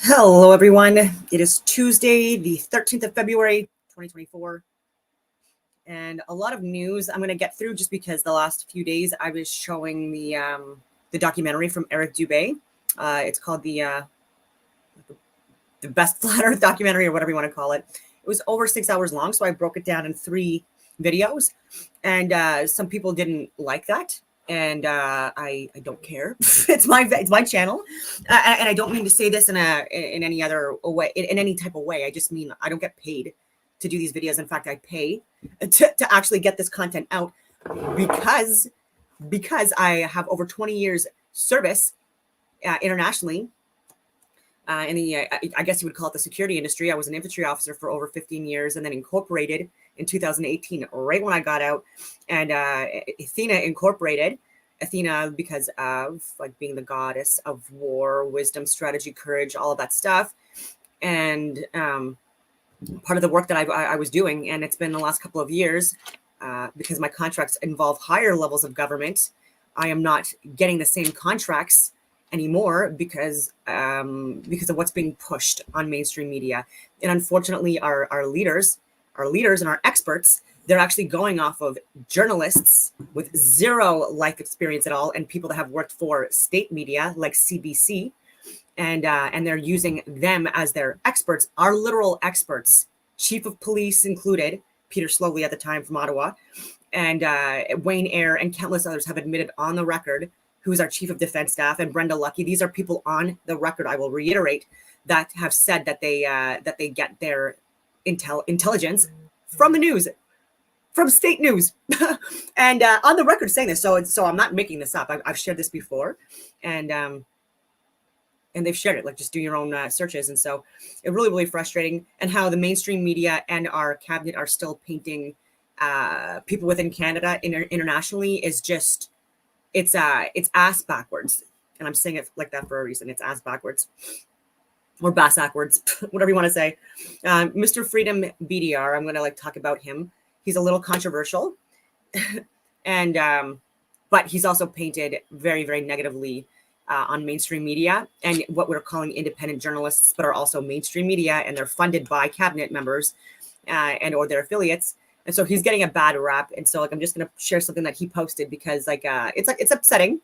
Hello, everyone. It is Tuesday, the 13th of February, 2024. And a lot of news I'm going to get through just because the last few days I was showing the documentary from Eric Dubé. It's called the Best Flat Earth documentary, or whatever you want to call it. It was over 6 hours long, so I broke it down in 3 videos. And some people didn't like that. And I don't care. It's my channel, and I don't mean to say this in any other way, in any type of way. I just mean I don't get paid to do these videos. In fact, I pay to actually get this content out because I have over 20 years service internationally. In the I guess you would call it the security industry. I was an infantry officer for over 15 years, and then incorporated in 2018, right when I got out. And Athena incorporated. Athena, because of like being the goddess of war, wisdom, strategy, courage, all of that stuff. And part of the work that I was doing, and it's been the last couple of years, because my contracts involve higher levels of government, I am not getting the same contracts anymore because of what's being pushed on mainstream media. And unfortunately, our leaders and our experts, they're actually going off of journalists with zero life experience at all, and people that have worked for state media like CBC, and they're using them as their experts, our literal experts, chief of police included, Peter Slowly at the time from Ottawa, and Wayne Eyre and countless others have admitted on the record, who's our chief of defense staff, and Brenda Lucki. These are people on the record, I will reiterate, that have said that they get their intelligence from the news, from state news, and on the record saying this. So I'm not making this up. I've shared this before, and they've shared it. Like, just do your own searches. And so it's really, really frustrating, and how the mainstream media and our cabinet are still painting people within Canada internationally is just, it's ass backwards. And I'm saying it like that for a reason. It's ass backwards, or bass backwards, whatever you want to say. Mr. Freedom BDR, I'm going to talk about him. He's a little controversial, and but he's also painted very, very negatively on mainstream media and what we're calling independent journalists, but are also mainstream media, and they're funded by cabinet members and or their affiliates. And so he's getting a bad rap. And so I'm just going to share something that he posted, because it's upsetting.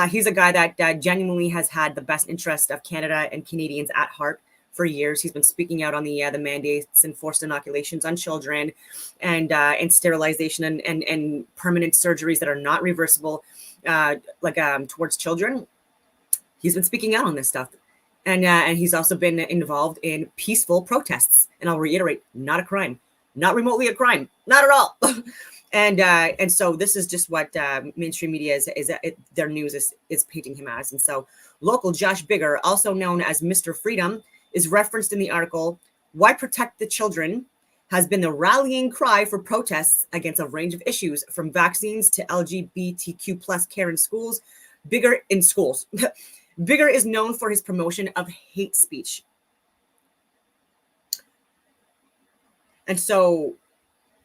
He's a guy that genuinely has had the best interest of Canada and Canadians at heart for years. He's been speaking out on the mandates and forced inoculations on children, and sterilization and permanent surgeries that are not reversible, towards children. He's been speaking out on this stuff. And he's also been involved in peaceful protests. And I'll reiterate, not a crime. Not remotely a crime, not at all. And so this is just what mainstream media is their news is painting him as. And so local Josh Bigger, also known as Mr. Freedom, is referenced in the article. Why Protect the Children has been the rallying cry for protests against a range of issues, from vaccines to LGBTQ plus care in schools. Bigger in schools. Bigger is known for his promotion of hate speech. And so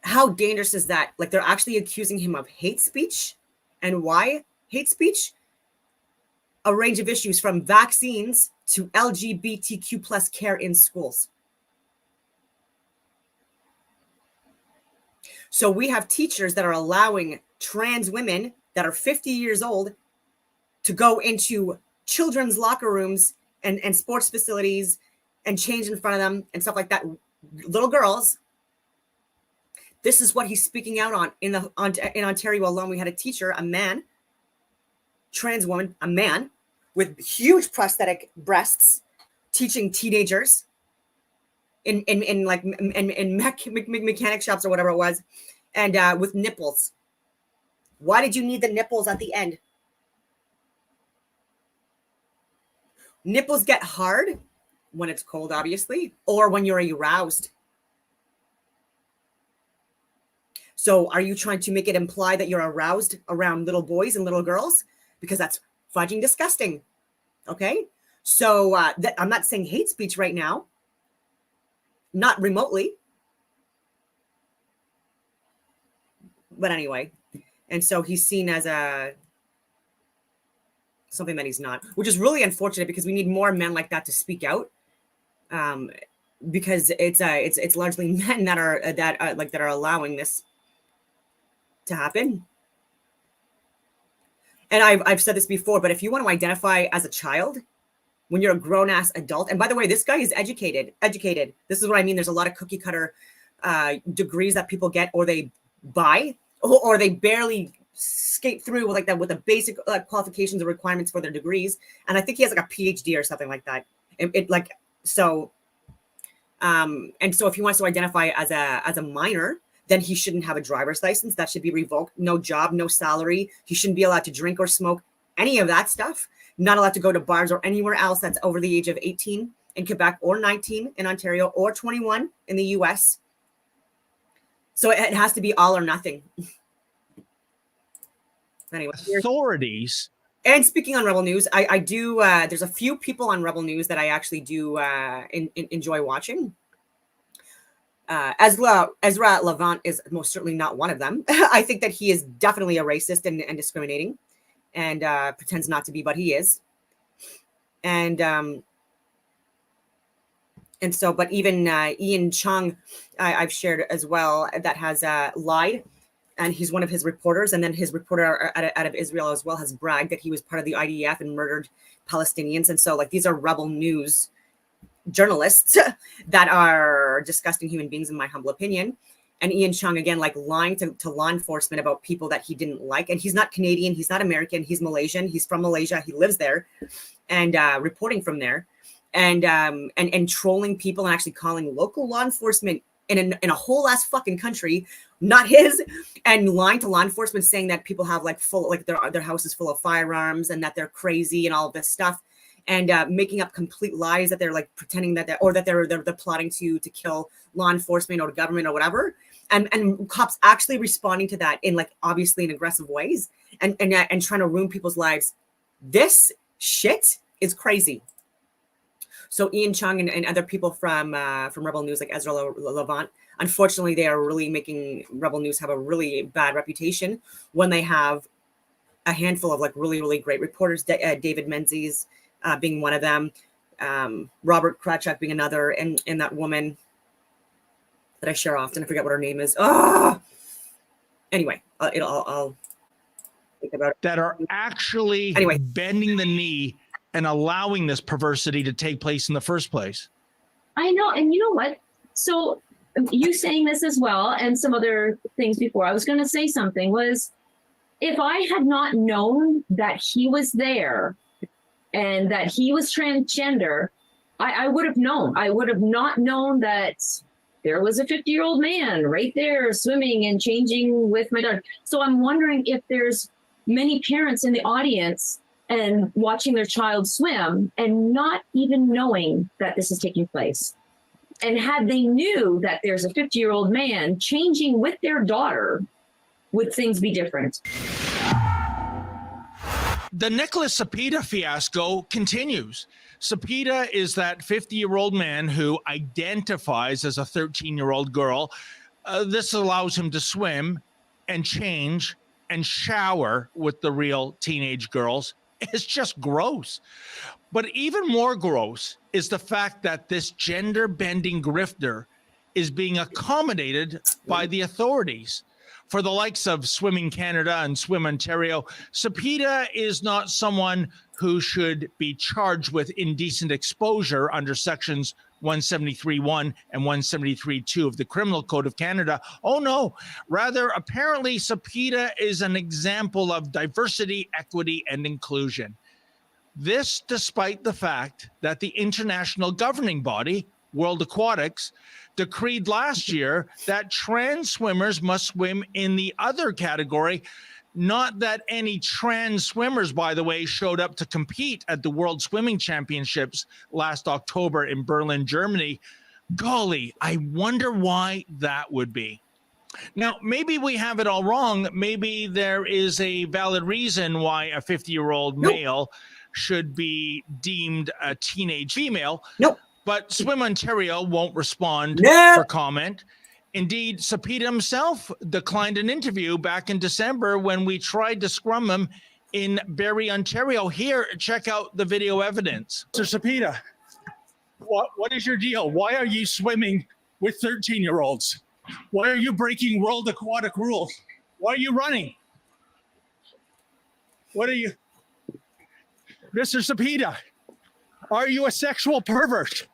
how dangerous is that? Like, they're actually accusing him of hate speech. And why hate speech? A range of issues, from vaccines to LGBTQ plus care in schools. So we have teachers that are allowing trans women that are 50 years old to go into children's locker rooms and sports facilities and change in front of them and stuff like that. Little girls. This is what he's speaking out on. In Ontario alone, we had a teacher, a man, trans woman, a man with huge prosthetic breasts, teaching teenagers in mechanic shops or whatever it was, and with nipples. Why did you need the nipples at the end? Nipples get hard when it's cold, obviously, or when you're aroused. So are you trying to make it imply that you're aroused around little boys and little girls? Because that's fudging disgusting. Okay? So I'm not saying hate speech right now. Not remotely. But anyway. And so he's seen as a something that he's not, which is really unfortunate because we need more men like that to speak out. Because it's largely men that are allowing this to happen. And I've said this before, but if you want to identify as a child, when you're a grown ass adult, and by the way, this guy is educated. This is what I mean. There's a lot of cookie cutter degrees that people get, or they buy, or they barely skate through like that with the basic qualifications and requirements for their degrees. And I think he has like a PhD or something like that. And so if he wants to identify as a minor, then he shouldn't have a driver's license. That should be revoked. No job, no salary. He shouldn't be allowed to drink or smoke, any of that stuff. Not allowed to go to bars or anywhere else that's over the age of 18 in Quebec, or 19 in Ontario, or 21 in the US. So it has to be all or nothing. Anyway, authorities. And speaking on Rebel News, I do. There's a few people on Rebel News that I actually do enjoy watching. Ezra Levant is most certainly not one of them. I think that he is definitely a racist and discriminating, and pretends not to be, but he is. And so, but even Ian Chung, I've shared as well, that has lied. And he's one of his reporters. And then his reporter out of Israel as well has bragged that he was part of the IDF and murdered Palestinians. And so, like, these are Rebel News journalists that are disgusting human beings, in my humble opinion. And Ian Chung, again, like lying to law enforcement about people that he didn't like. And he's not Canadian. He's not American. He's Malaysian. He's from Malaysia. He lives there, and reporting from there, and trolling people and actually calling local law enforcement in a whole ass fucking country, not his, and lying to law enforcement, saying that people have like their house is full of firearms and that they're crazy and all of this stuff, and making up complete lies that they're like pretending that they're plotting to kill law enforcement or government or whatever, and cops actually responding to that in like obviously in aggressive ways, and trying to ruin people's lives. This shit is crazy. So Ian Chung and other people from Rebel News, like Ezra Levant, unfortunately, they are really making Rebel News have a really bad reputation when they have a handful of like really, really great reporters. David Menzies being one of them, Robert Krawchuk being another, and that woman that I share often. I forget what her name is. Anyway, I'll think about it. That are actually bending the knee and allowing this perversity to take place in the first place. I know. And you know what? So you saying this as well, and some other things before, I was going to say something was, if I had not known that he was there and that he was transgender, I would have known. I would have not known that there was a 50-year-old man right there swimming and changing with my daughter. So I'm wondering if there's many parents in the audience and watching their child swim and not even knowing that this is taking place. And had they knew that there's a 50-year-old man changing with their daughter, would things be different? The Nicholas Cepeda fiasco continues. Cepeda is that 50-year-old man who identifies as a 13-year-old girl. This allows him to swim and change and shower with the real teenage girls. It's just gross. But even more gross is the fact that this gender-bending grifter is being accommodated by the authorities. For the likes of Swimming Canada and Swim Ontario, Cepeda is not someone who should be charged with indecent exposure under sections 173.1 and 173.2 of the Criminal Code of Canada. Oh no, rather, apparently Cepeda is an example of diversity, equity, and inclusion. This despite the fact that the international governing body, World Aquatics, decreed last year that trans swimmers must swim in the other category. Not that any trans swimmers, by the way, showed up to compete at the World Swimming Championships last October in Berlin, Germany. Golly, I wonder why that would be. Now, maybe we have it all wrong. Maybe there is a valid reason why a 50-year-old male should be deemed a teenage female. Nope. But Swim Ontario won't respond for comment. Indeed, Cepeda himself declined an interview back in December when we tried to scrum him in Barrie, Ontario. Here, check out the video evidence. Mr. Sapita, what is your deal? Why are you swimming with 13-year-olds? Why are you breaking world aquatic rules? Why are you running? What are you? Mr. Sapita, are you a sexual pervert?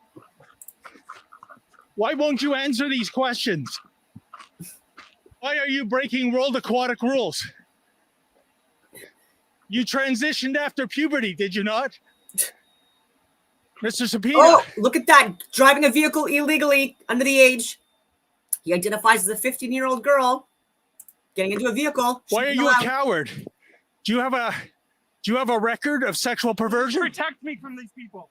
Why won't you answer these questions? Why are you breaking world aquatic rules? You transitioned after puberty, did you not? Mr. Sapita. Oh, look at that. Driving a vehicle illegally under the age. He identifies as a 15-year-old girl getting into a vehicle. Why are you a coward? Do you have a record of sexual perversion? Protect me from these people.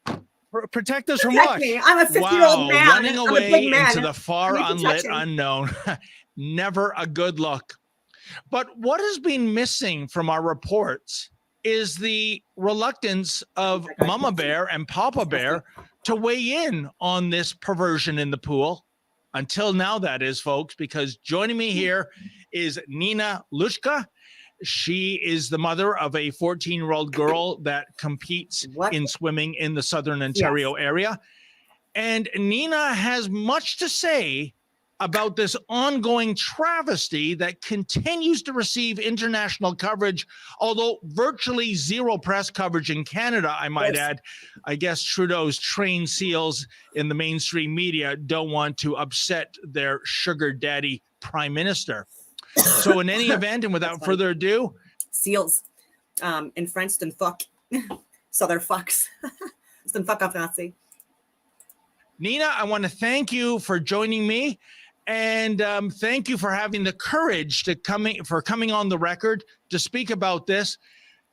Protect us from Protect what? me. I'm a 50-year-old man. Running I'm a away big man. into the far I need unlit protection. unknown. Never a good look. But what has been missing from our reports is the reluctance of Mama Bear and Papa Bear to weigh in on this perversion in the pool. Until now, that is, folks, because joining me here is Nina Lushka. She is the mother of a 14-year-old girl that competes in swimming in the Southern Ontario area. And Nina has much to say about this ongoing travesty that continues to receive international coverage, although virtually zero press coverage in Canada, I might add. I guess Trudeau's trained seals in the mainstream media don't want to upset their sugar daddy prime minister. So in any event, and without further ado. Seals. In French, c'est un fuck. So they're fucks. C'est un fuck en français. Nina, I want to thank you for joining me. And thank you for having the courage to coming on the record to speak about this.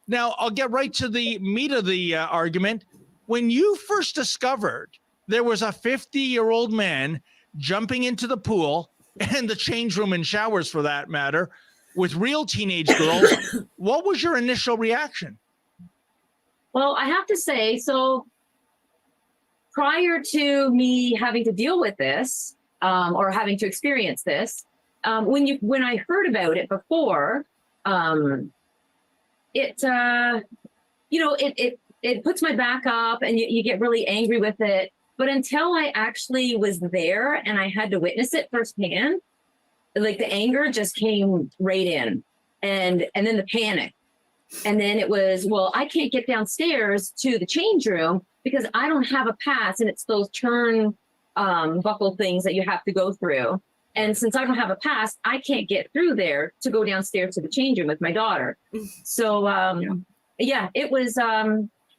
Now, I'll get right to the meat of the argument. When you first discovered there was a 50-year-old man jumping into the pool and the change room and showers, for that matter, with real teenage girls, what was your initial reaction? Well, I have to say, so prior to me having to deal with this, or having to experience this, when I heard about it before, it puts my back up and you get really angry with it. But until I actually was there and I had to witness it firsthand, like the anger just came right in, and then the panic, and then it was, well, I can't get downstairs to the change room because I don't have a pass, and it's those turn buckle things that you have to go through. And since I don't have a pass, I can't get through there to go downstairs to the change room with my daughter. So yeah, it was,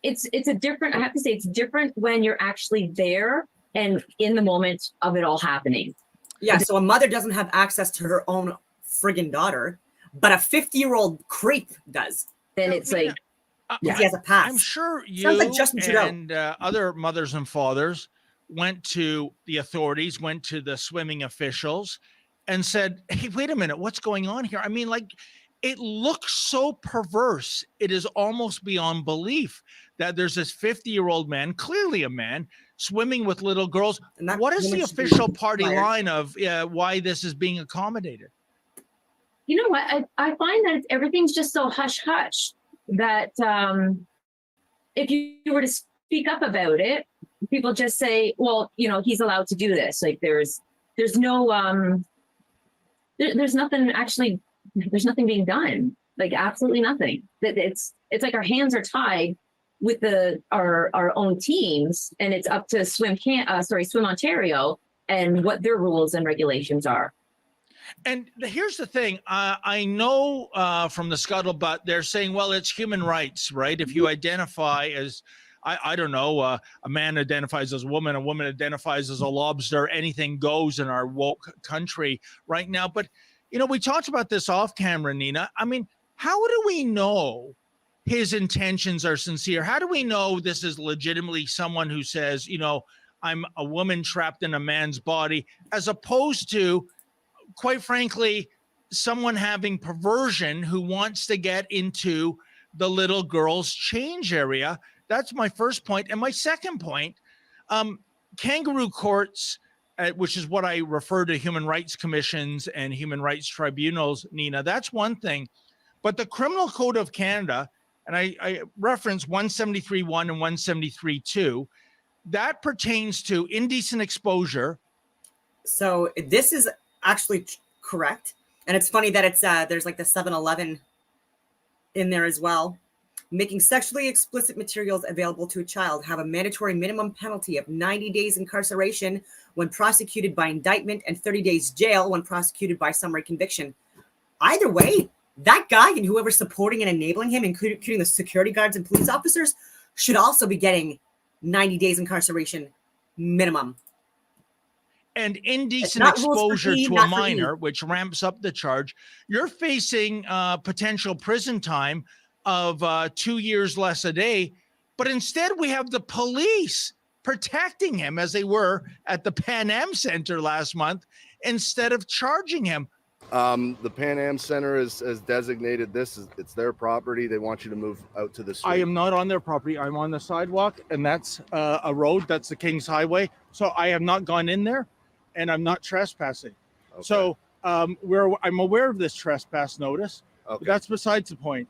it's a different, I have to say, it's different when you're actually there and in the moment of it all happening. Yeah, so a mother doesn't have access to her own friggin' daughter, but a 50-year-old creep does. Then it's like, he has a pass. I'm sure you Sounds like Justin Trudeau. and other mothers and fathers went to the authorities, went to the swimming officials and said, hey, wait a minute, what's going on here? I mean, like, it looks so perverse. It is almost beyond belief that there's this 50-year-old man, clearly a man, swimming with little girls. What is the official party line of why this is being accommodated? You know what? I find that everything's just so hush-hush that if you were to speak up about it, people just say, well, you know, he's allowed to do this. Like there's no, there's nothing actually, there's nothing being done. Like absolutely nothing. That it's like our hands are tied with our own teams, and it's up to Swim Ontario and what their rules and regulations are. And here's the thing. I know from the scuttlebutt, they're saying, well, it's human rights, right? If you identify as, I don't know, a man identifies as a woman identifies as a lobster, anything goes in our woke country right now. But, you know, we talked about this off camera, Nina. I mean, how do we know his intentions are sincere? How do we know this is legitimately someone who says, you know, I'm a woman trapped in a man's body, as opposed to, quite frankly, someone having perversion who wants to get into the little girl's change area? That's my first point. And my second point, kangaroo courts, which is what I refer to human rights commissions and human rights tribunals, Nina, that's one thing. But the Criminal Code of Canada and I reference 173.1 and 173.2. That pertains to indecent exposure. So this is actually correct. And it's funny that it's there's like the 7-Eleven in there as well. Making sexually explicit materials available to a child have a mandatory minimum penalty of 90 days incarceration when prosecuted by indictment and 30 days jail when prosecuted by summary conviction. Either way, that guy and whoever's supporting and enabling him, including the security guards and police officers, should also be getting 90 days incarceration minimum. And indecent not rules for exposure me, to not a for me. minor, which ramps up the charge, you're facing potential prison time of 2 years less a day. But instead, we have the police protecting him as they were at the Pan Am Center last month instead of charging him. The Pan Am Center has designated this. It's their property. They want you to move out to the street. I am not on their property. I'm on the sidewalk, and that's a road. That's the King's Highway. So I have not gone in there, and I'm not trespassing. Okay. So I'm aware of this trespass notice. Okay. But that's besides the point.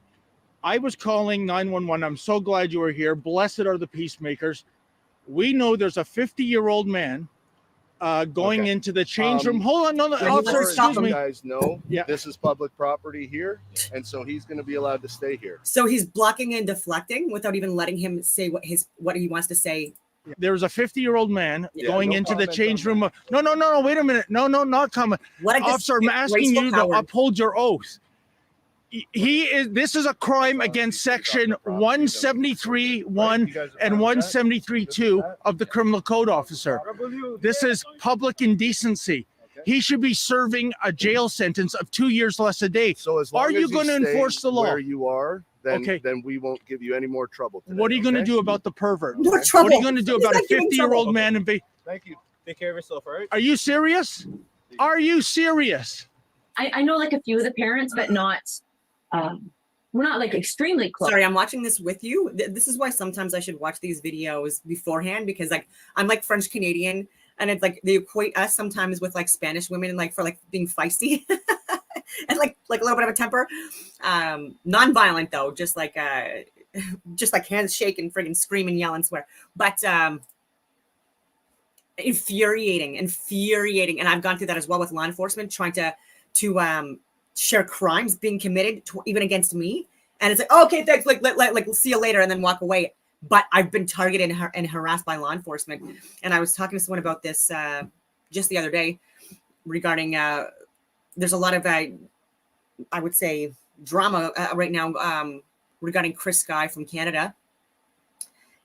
I was calling 911. I'm so glad you were here. Blessed are the peacemakers. We know there's a 50-year-old man going Okay. into the change room. Hold on, no, Yeah, officer, let's stop excuse him. me. You guys know Yeah. this is public property here, and so he's going to be allowed to stay here. So he's blocking and deflecting without even letting him say what he wants to say. There's a 50-year-old man Yeah, going no into the comment change on room. No, wait a minute. No, not comment. What a Officer, I'm asking you to uphold your oath. This is a crime against section 173.1 and 173.2 of the criminal code, officer. This is public indecency. He should be serving a jail sentence of 2 years less a day. So as long Are you as going to stay enforce the law? where you are, then Okay. then we won't give you any more trouble today, What are you going to okay? do about the pervert? More What trouble. are you going to do He's about a not giving 50-year-old trouble. man? Thank you. Take care of yourself, all right? Are you serious? Are you serious? I know like a few of the parents, but not, we're not like extremely close. Sorry, I'm watching this with you. This is why sometimes I should watch these videos beforehand, because like I'm like French Canadian, and it's like they equate us sometimes with like Spanish women, like for like being feisty and like a little bit of a temper. Non-violent though, just like hands shake and friggin' scream and yell and swear. But infuriating. And I've gone through that as well with law enforcement, trying to share crimes being committed even against me. And it's like, oh, okay, thanks, like see you later, and then walk away. But I've been targeted and harassed by law enforcement. And I was talking to someone about this just the other day regarding there's a lot of I would say drama right now regarding Chris Sky from Canada.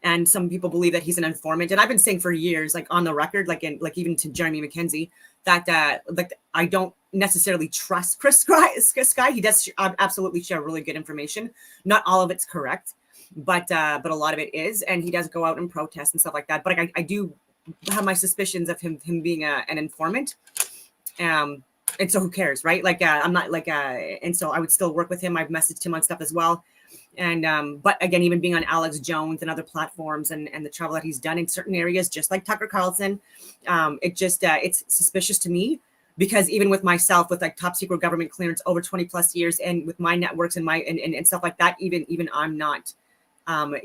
And some people believe that he's an informant. And I've been saying for years, like on the record, like even to Jeremy McKenzie, that like I don't necessarily trust Chris Sky. He does absolutely share really good information. Not all of it's correct, but a lot of it is. And he does go out and protest and stuff like that. But I do have my suspicions of him being an informant. And so who cares, right? Like I'm not like and so I would still work with him. I've messaged him on stuff as well. And but again, even being on Alex Jones and other platforms and the travel that he's done in certain areas, just like Tucker Carlson, it just it's suspicious to me, because even with myself, with like top secret government clearance over 20 plus years, and with my networks and my and stuff like that, even I'm not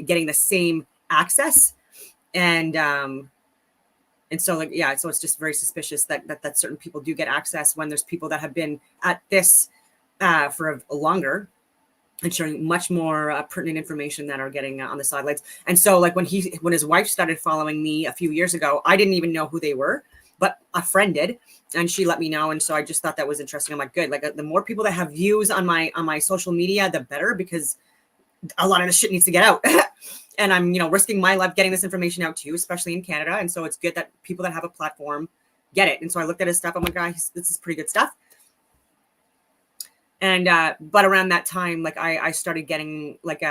getting the same access. And so like so it's just very suspicious that certain people do get access when there's people that have been at this for a longer and sharing much more pertinent information that are getting on the sidelines. And so like when his wife started following me a few years ago, I didn't even know who they were, but a friend did, and she let me know. And so I just thought that was interesting. I'm like, good, like the more people that have views on my social media, the better, because a lot of this shit needs to get out. And I'm, risking my life getting this information out to you, especially in Canada. And so it's good that people that have a platform get it. And so I looked at his stuff. I'm like, guys, this is pretty good stuff. And but around that time, like I started getting like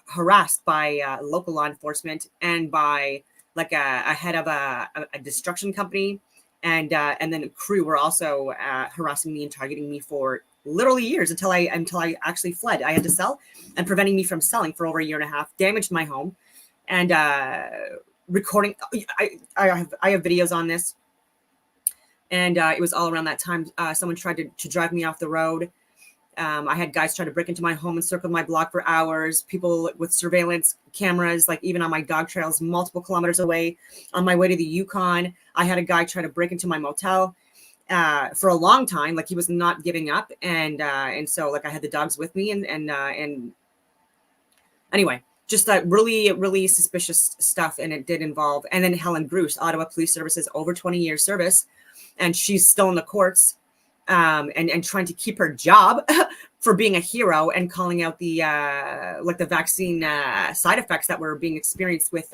harassed by local law enforcement and by like a head of a destruction company, and then a crew were also harassing me and targeting me for literally years until I actually fled. I had to sell, and preventing me from selling for over a year and a half, damaged my home, and recording. I have videos on this, and it was all around that time. Someone tried to drive me off the road. I had guys try to break into my home and circle my block for hours. People with surveillance cameras, like even on my dog trails, multiple kilometers away. On my way to the Yukon, I had a guy try to break into my motel for a long time. Like he was not giving up, and so like I had the dogs with me, and anyway, just that really, really suspicious stuff, and it did involve. And then Helen Bruce, Ottawa Police Services, over 20 years service, and she's still in the courts. And trying to keep her job for being a hero and calling out the like the vaccine side effects that were being experienced with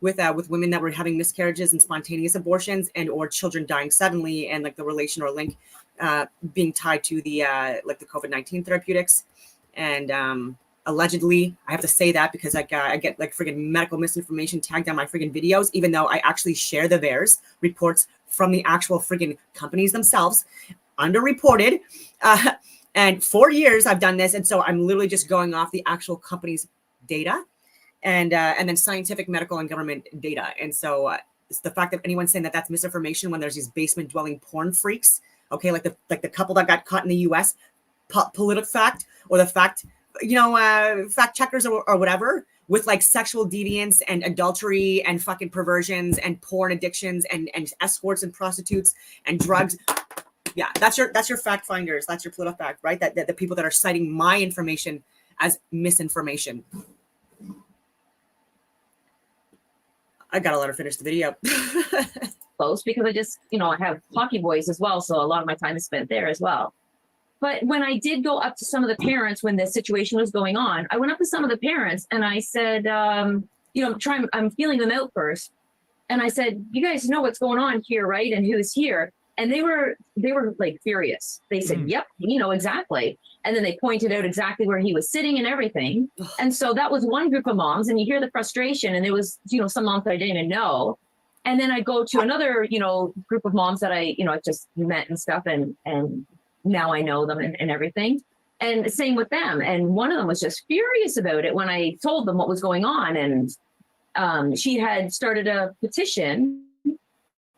women that were having miscarriages and spontaneous abortions, and or children dying suddenly, and like the relation or link being tied to the like the COVID-19 therapeutics. And allegedly, I have to say that because I get like friggin' medical misinformation tagged on my friggin' videos, even though I actually share the VAERS reports from the actual friggin' companies themselves. Underreported, and 4 years I've done this, and so I'm literally just going off the actual company's data, and then scientific, medical, and government data. And so it's the fact that anyone's saying that that's misinformation when there's these basement dwelling porn freaks, okay, like the couple that got caught in the U.S. PolitiFact, or the fact, fact checkers or whatever, with like sexual deviance and adultery and fucking perversions and porn addictions and escorts and prostitutes and drugs. Yeah, that's your fact finders. That's your PolitiFact, right? That the people that are citing my information as misinformation. I gotta let her finish the video. Close because I just, I have hockey boys as well. So a lot of my time is spent there as well. But when I did go up to some of the parents when this situation was going on, I went up to some of the parents and I said, I'm feeling them out first. And I said, you guys know what's going on here, right? And who's here? And they were like furious. They said, yep, exactly. And then they pointed out exactly where he was sitting and everything. And so that was one group of moms, and you hear the frustration, and it was, some moms that I didn't even know. And then I go to another, group of moms that I just met and stuff. And now I know them and everything. And same with them. And one of them was just furious about it when I told them what was going on. And she had started a petition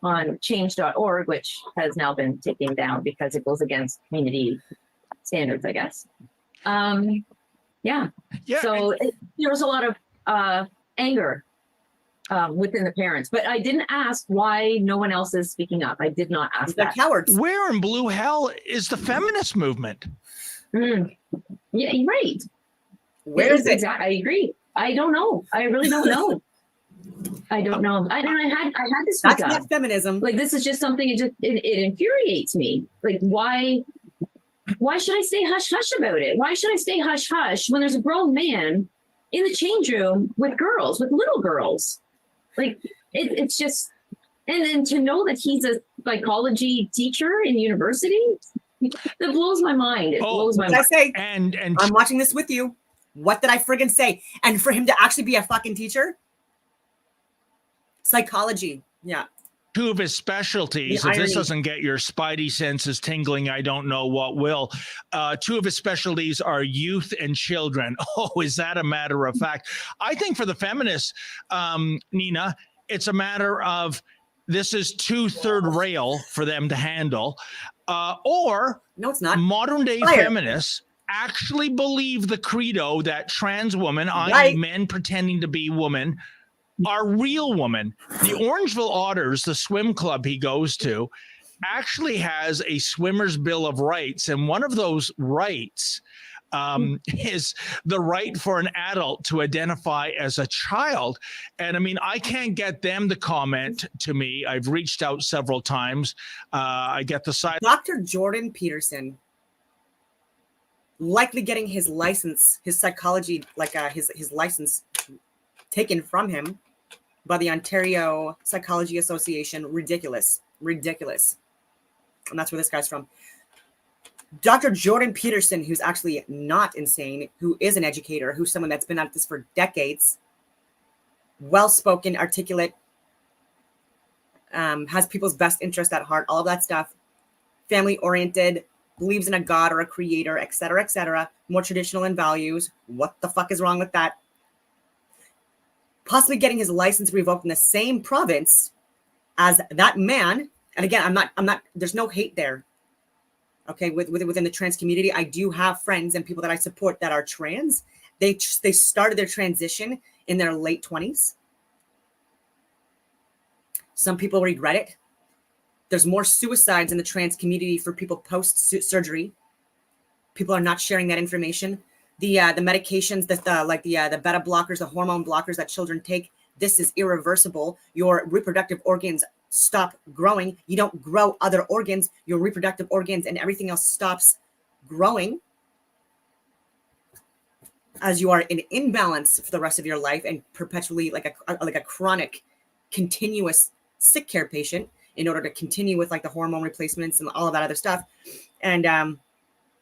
on change.org, which has now been taken down because it goes against community standards, I guess. Yeah. So there was a lot of anger within the parents, but I didn't ask why no one else is speaking up. I did not ask They're that. cowards. Where in blue hell is the feminist movement? Yeah, you're right. Where is it? Exactly. I agree. I don't know. I really don't know. I don't know. I had to speak That's up. not feminism. Like, this is just something, it infuriates me. Like, why should I say hush hush about it? Why should I say hush hush when there's a grown man in the change room with little girls? Like, it's just, and then to know that he's a psychology teacher in university, that blows my mind. It blows my What did I mind. say? And I'm watching this with you. What did I friggin' say? And for him to actually be a fucking teacher? Psychology. Yeah. two of his specialties, The if this irony. doesn't get your spidey senses tingling, I don't know what will. Two of his specialties are youth and children. Oh, is that a matter of fact? I think for the feminists, Nina, it's a matter of this is third rail for them to handle, or No, it's not. modern day Fire. feminists actually believe the credo that trans women, i.e. Right. men pretending to be women, are real women. The Orangeville Otters, the swim club he goes to, actually has a swimmer's bill of rights. And one of those rights is the right for an adult to identify as a child. And I mean, I can't get them to comment to me. I've reached out several times. I get the side. Dr. Jordan Peterson likely getting his license, his psychology, like his license taken from him by the Ontario Psychology Association. Ridiculous. And that's where this guy's from. Dr. Jordan Peterson, who's actually not insane, who is an educator, who's someone that's been at this for decades, well-spoken, articulate, has people's best interest at heart, all of that stuff, family-oriented, believes in a God or a creator, et cetera, more traditional in values. What the fuck is wrong with that? Possibly getting his license revoked in the same province as that man. And again, I'm not, there's no hate there. Okay, within the trans community, I do have friends and people that I support that are trans. They started their transition in their late 20s. Some people regret it. There's more suicides in the trans community for people post surgery. People are not sharing that information. The medications that the beta blockers, the hormone blockers that children take, this is irreversible. Your reproductive organs stop growing. You don't grow other organs. Your reproductive organs and everything else stops growing as you are in imbalance for the rest of your life and perpetually like a chronic, continuous sick care patient in order to continue with like the hormone replacements and all of that other stuff, and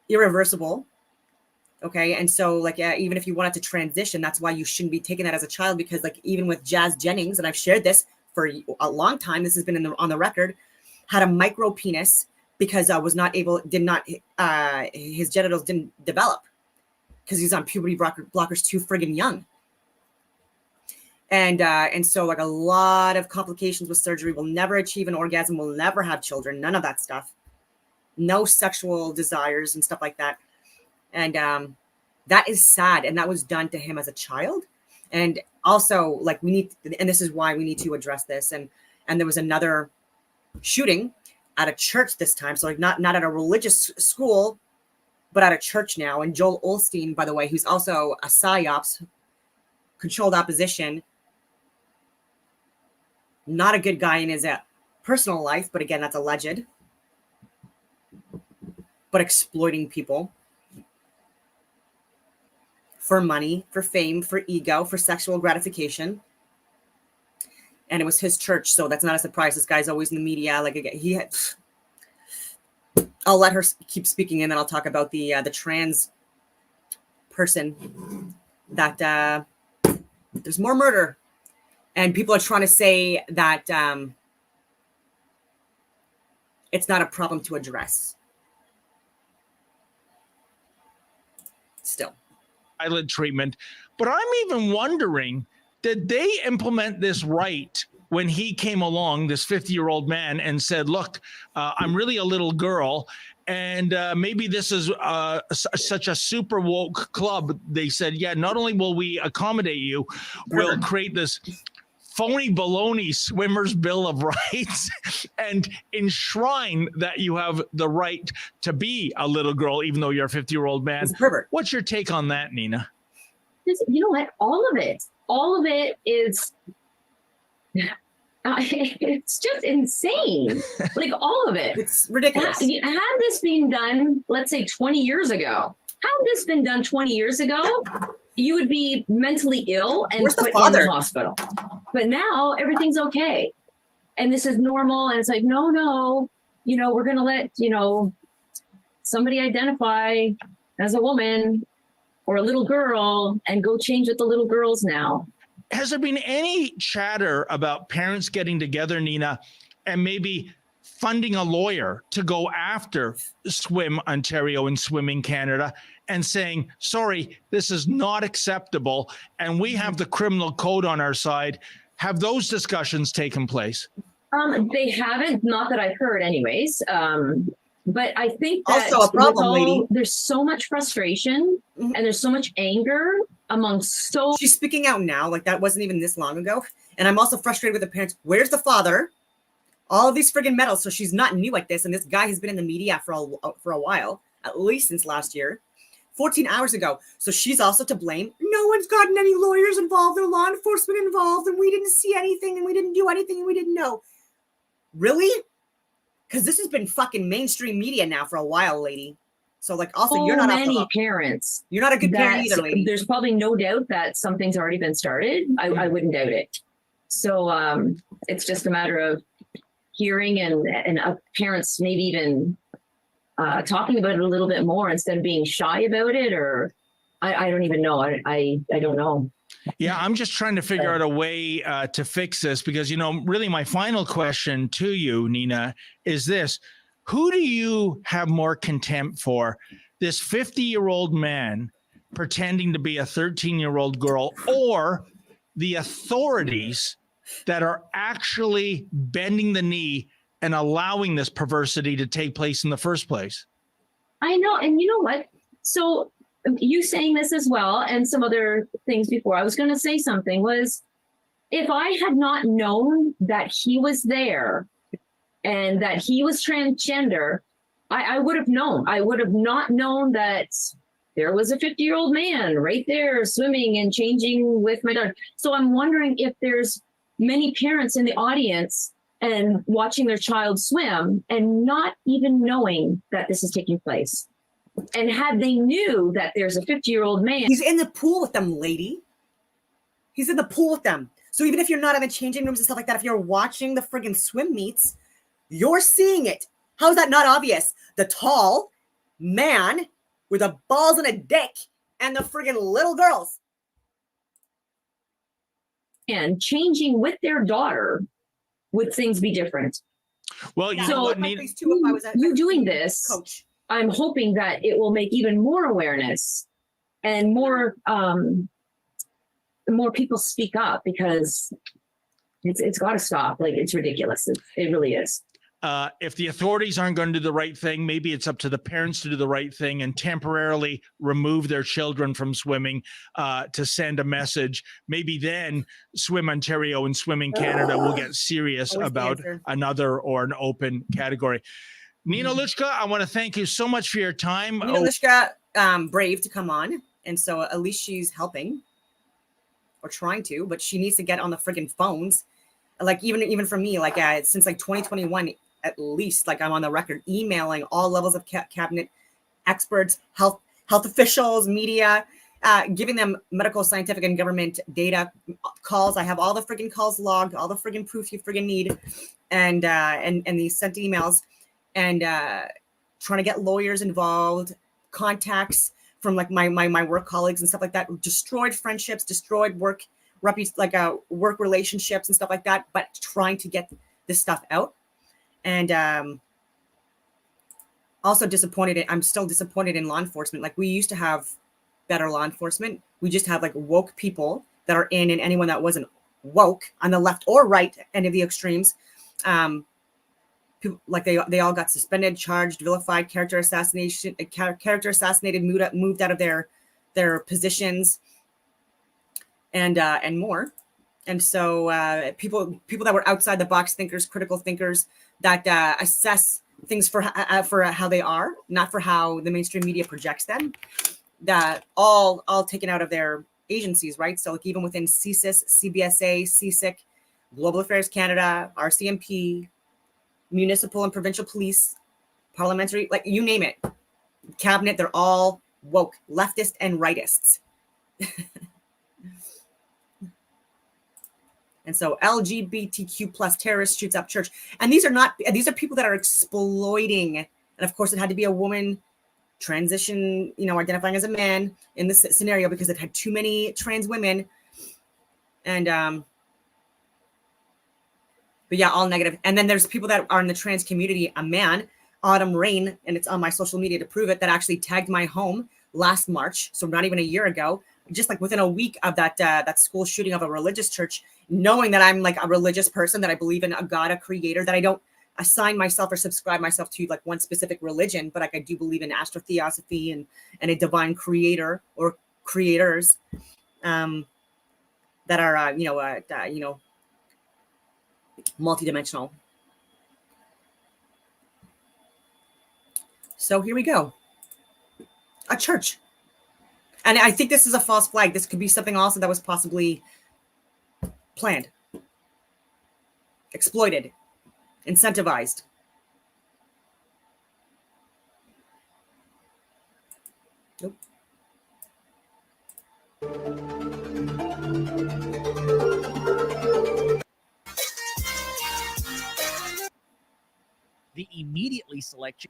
irreversible. Okay, and so like even if you wanted to transition, that's why you shouldn't be taking that as a child, because like even with Jazz Jennings, and I've shared this for a long time, this has been on the record, had a micro penis because his genitals didn't develop because he's on puberty blockers too friggin' young. And so like a lot of complications with surgery, will never achieve an orgasm, will never have children, none of that stuff, no sexual desires and stuff like that. And that is sad. And that was done to him as a child. And also like and this is why we need to address this. And there was another shooting at a church this time. So like not at a religious school, but at a church now. And Joel Olstein, by the way, who's also a PSYOPs, controlled opposition, not a good guy in his personal life, but again, that's alleged, but exploiting people for money, for fame, for ego, for sexual gratification. And it was his church, so that's not a surprise. This guy's always in the media. Like I'll let her keep speaking, and then I'll talk about the trans person that there's more murder, and people are trying to say that it's not a problem to address. Still, eyelid treatment, but I'm even wondering, did they implement this right when he came along, this 50-year-old man, and said, look, I'm really a little girl, and maybe this is such a super woke club. They said, yeah, not only will we accommodate you, we'll create this phony baloney swimmer's bill of rights and enshrine that you have the right to be a little girl, even though you're a 50-year-old man. He's a pervert. What's your take on that, Nina? You know what? All of it is, it's just insane. Like all of it. It's ridiculous. Had this been done, let's say 20 years ago, you would be mentally ill and put in the hospital. But now everything's okay. And this is normal. And it's like, no, we're going to let, somebody identify as a woman or a little girl and go change with the little girls now. Has there been any chatter about parents getting together, Nina, and maybe funding a lawyer to go after Swim Ontario and Swimming Canada and saying, sorry, this is not acceptable, and we have the criminal code on our side? Have those discussions taken place? They haven't, not that I've heard anyways. But I think that also a problem, lady. There's so much frustration and there's so much anger amongst She's speaking out now, like that wasn't even this long ago. And I'm also frustrated with the parents. Where's the father? All of these friggin' medals. So she's not new at this. And this guy has been in the media for a while, at least since last year, 14 hours ago. So she's also to blame. No one's gotten any lawyers involved or law enforcement involved. And we didn't see anything and we didn't do anything and we didn't know. Really? Because this has been fucking mainstream media now for a while, lady. So like also you're not many parents. You're not a good parent either, lady. There's probably no doubt that something's already been started. I wouldn't doubt it. So it's just a matter of hearing and parents maybe even talking about it a little bit more instead of being shy about it, or I don't even know. I don't know. Yeah, I'm just trying to figure out a way to fix this because, really my final question to you, Nina, is this. Who do you have more contempt for? This 50-year-old man pretending to be a 13-year-old girl, or the authorities that are actually bending the knee and allowing this perversity to take place in the first place? I know. And you know what? So you saying this as well, and some other things before, I was going to say something was, if I had not known that he was there and that he was transgender, I would have known. I would have not known that there was a 50-year-old man right there swimming and changing with my daughter. So I'm wondering if there's many parents in the audience and watching their child swim and not even knowing that this is taking place. And had they knew that there's a 50-year-old man. He's in the pool with them, lady. He's in the pool with them. So even if you're not in the changing rooms and stuff like that, if you're watching the friggin' swim meets, you're seeing it. How is that not obvious? The tall man with the balls and a dick and the friggin' little girls. And changing with their daughter, would things be different? Well, you So, know what, my Nina? face too if I was a You doing this, coach. I'm hoping that it will make even more awareness and more people speak up, because it's got to stop. Like, it's ridiculous. It really is. If the authorities aren't going to do the right thing, maybe it's up to the parents to do the right thing and temporarily remove their children from swimming to send a message. Maybe then Swim Ontario and Swimming Canada will get serious Always the about answer. another or an open category. Nina Lichka, I want to thank you so much for your time. Nina Lichka, brave to come on. And so at least she's helping or trying to, but she needs to get on the friggin' phones. Like even for me, like since like 2021, at least, like I'm on the record emailing all levels of cabinet experts, health officials, media, giving them medical, scientific, and government data calls. I have all the friggin' calls logged, all the friggin' proof you friggin' need, and these sent emails, and trying to get lawyers involved, contacts from like my work colleagues and stuff like that. Destroyed friendships, destroyed work relationships and stuff like that, but trying to get this stuff out. And also disappointed. I'm still disappointed in law enforcement. Like, we used to have better law enforcement. We just have like woke people that are in, and anyone that wasn't woke on the left or right end of the extremes. People, like they all got suspended, charged, vilified, character assassinated, moved out of their positions, and more. And so people that were outside the box thinkers, critical thinkers that assess things for how they are, not for how the mainstream media projects them, that all taken out of their agencies, right? So like even within CSIS, CBSA, CSIC, Global Affairs Canada, RCMP, municipal and provincial police, parliamentary, like you name it, cabinet, they're all woke, leftist and rightists. And so LGBTQ plus terrorist shoots up church. And these are people that are exploiting. And of course it had to be a woman transition, identifying as a man in this scenario because it had too many trans women. And, but yeah, all negative. And then there's people that are in the trans community, a man, Autumn Rain, and it's on my social media to prove it, that actually tagged my home last March. So not even a year ago, just like within a week of that school shooting of a religious church, knowing that I'm like a religious person, that I believe in a God, a creator, that I don't assign myself or subscribe myself to like one specific religion, but like I do believe in astrotheosophy and a divine creator or creators that are, multidimensional. So here we go. A church. And I think this is a false flag. This could be something also that was possibly planned, exploited, incentivized. Nope. The immediately select.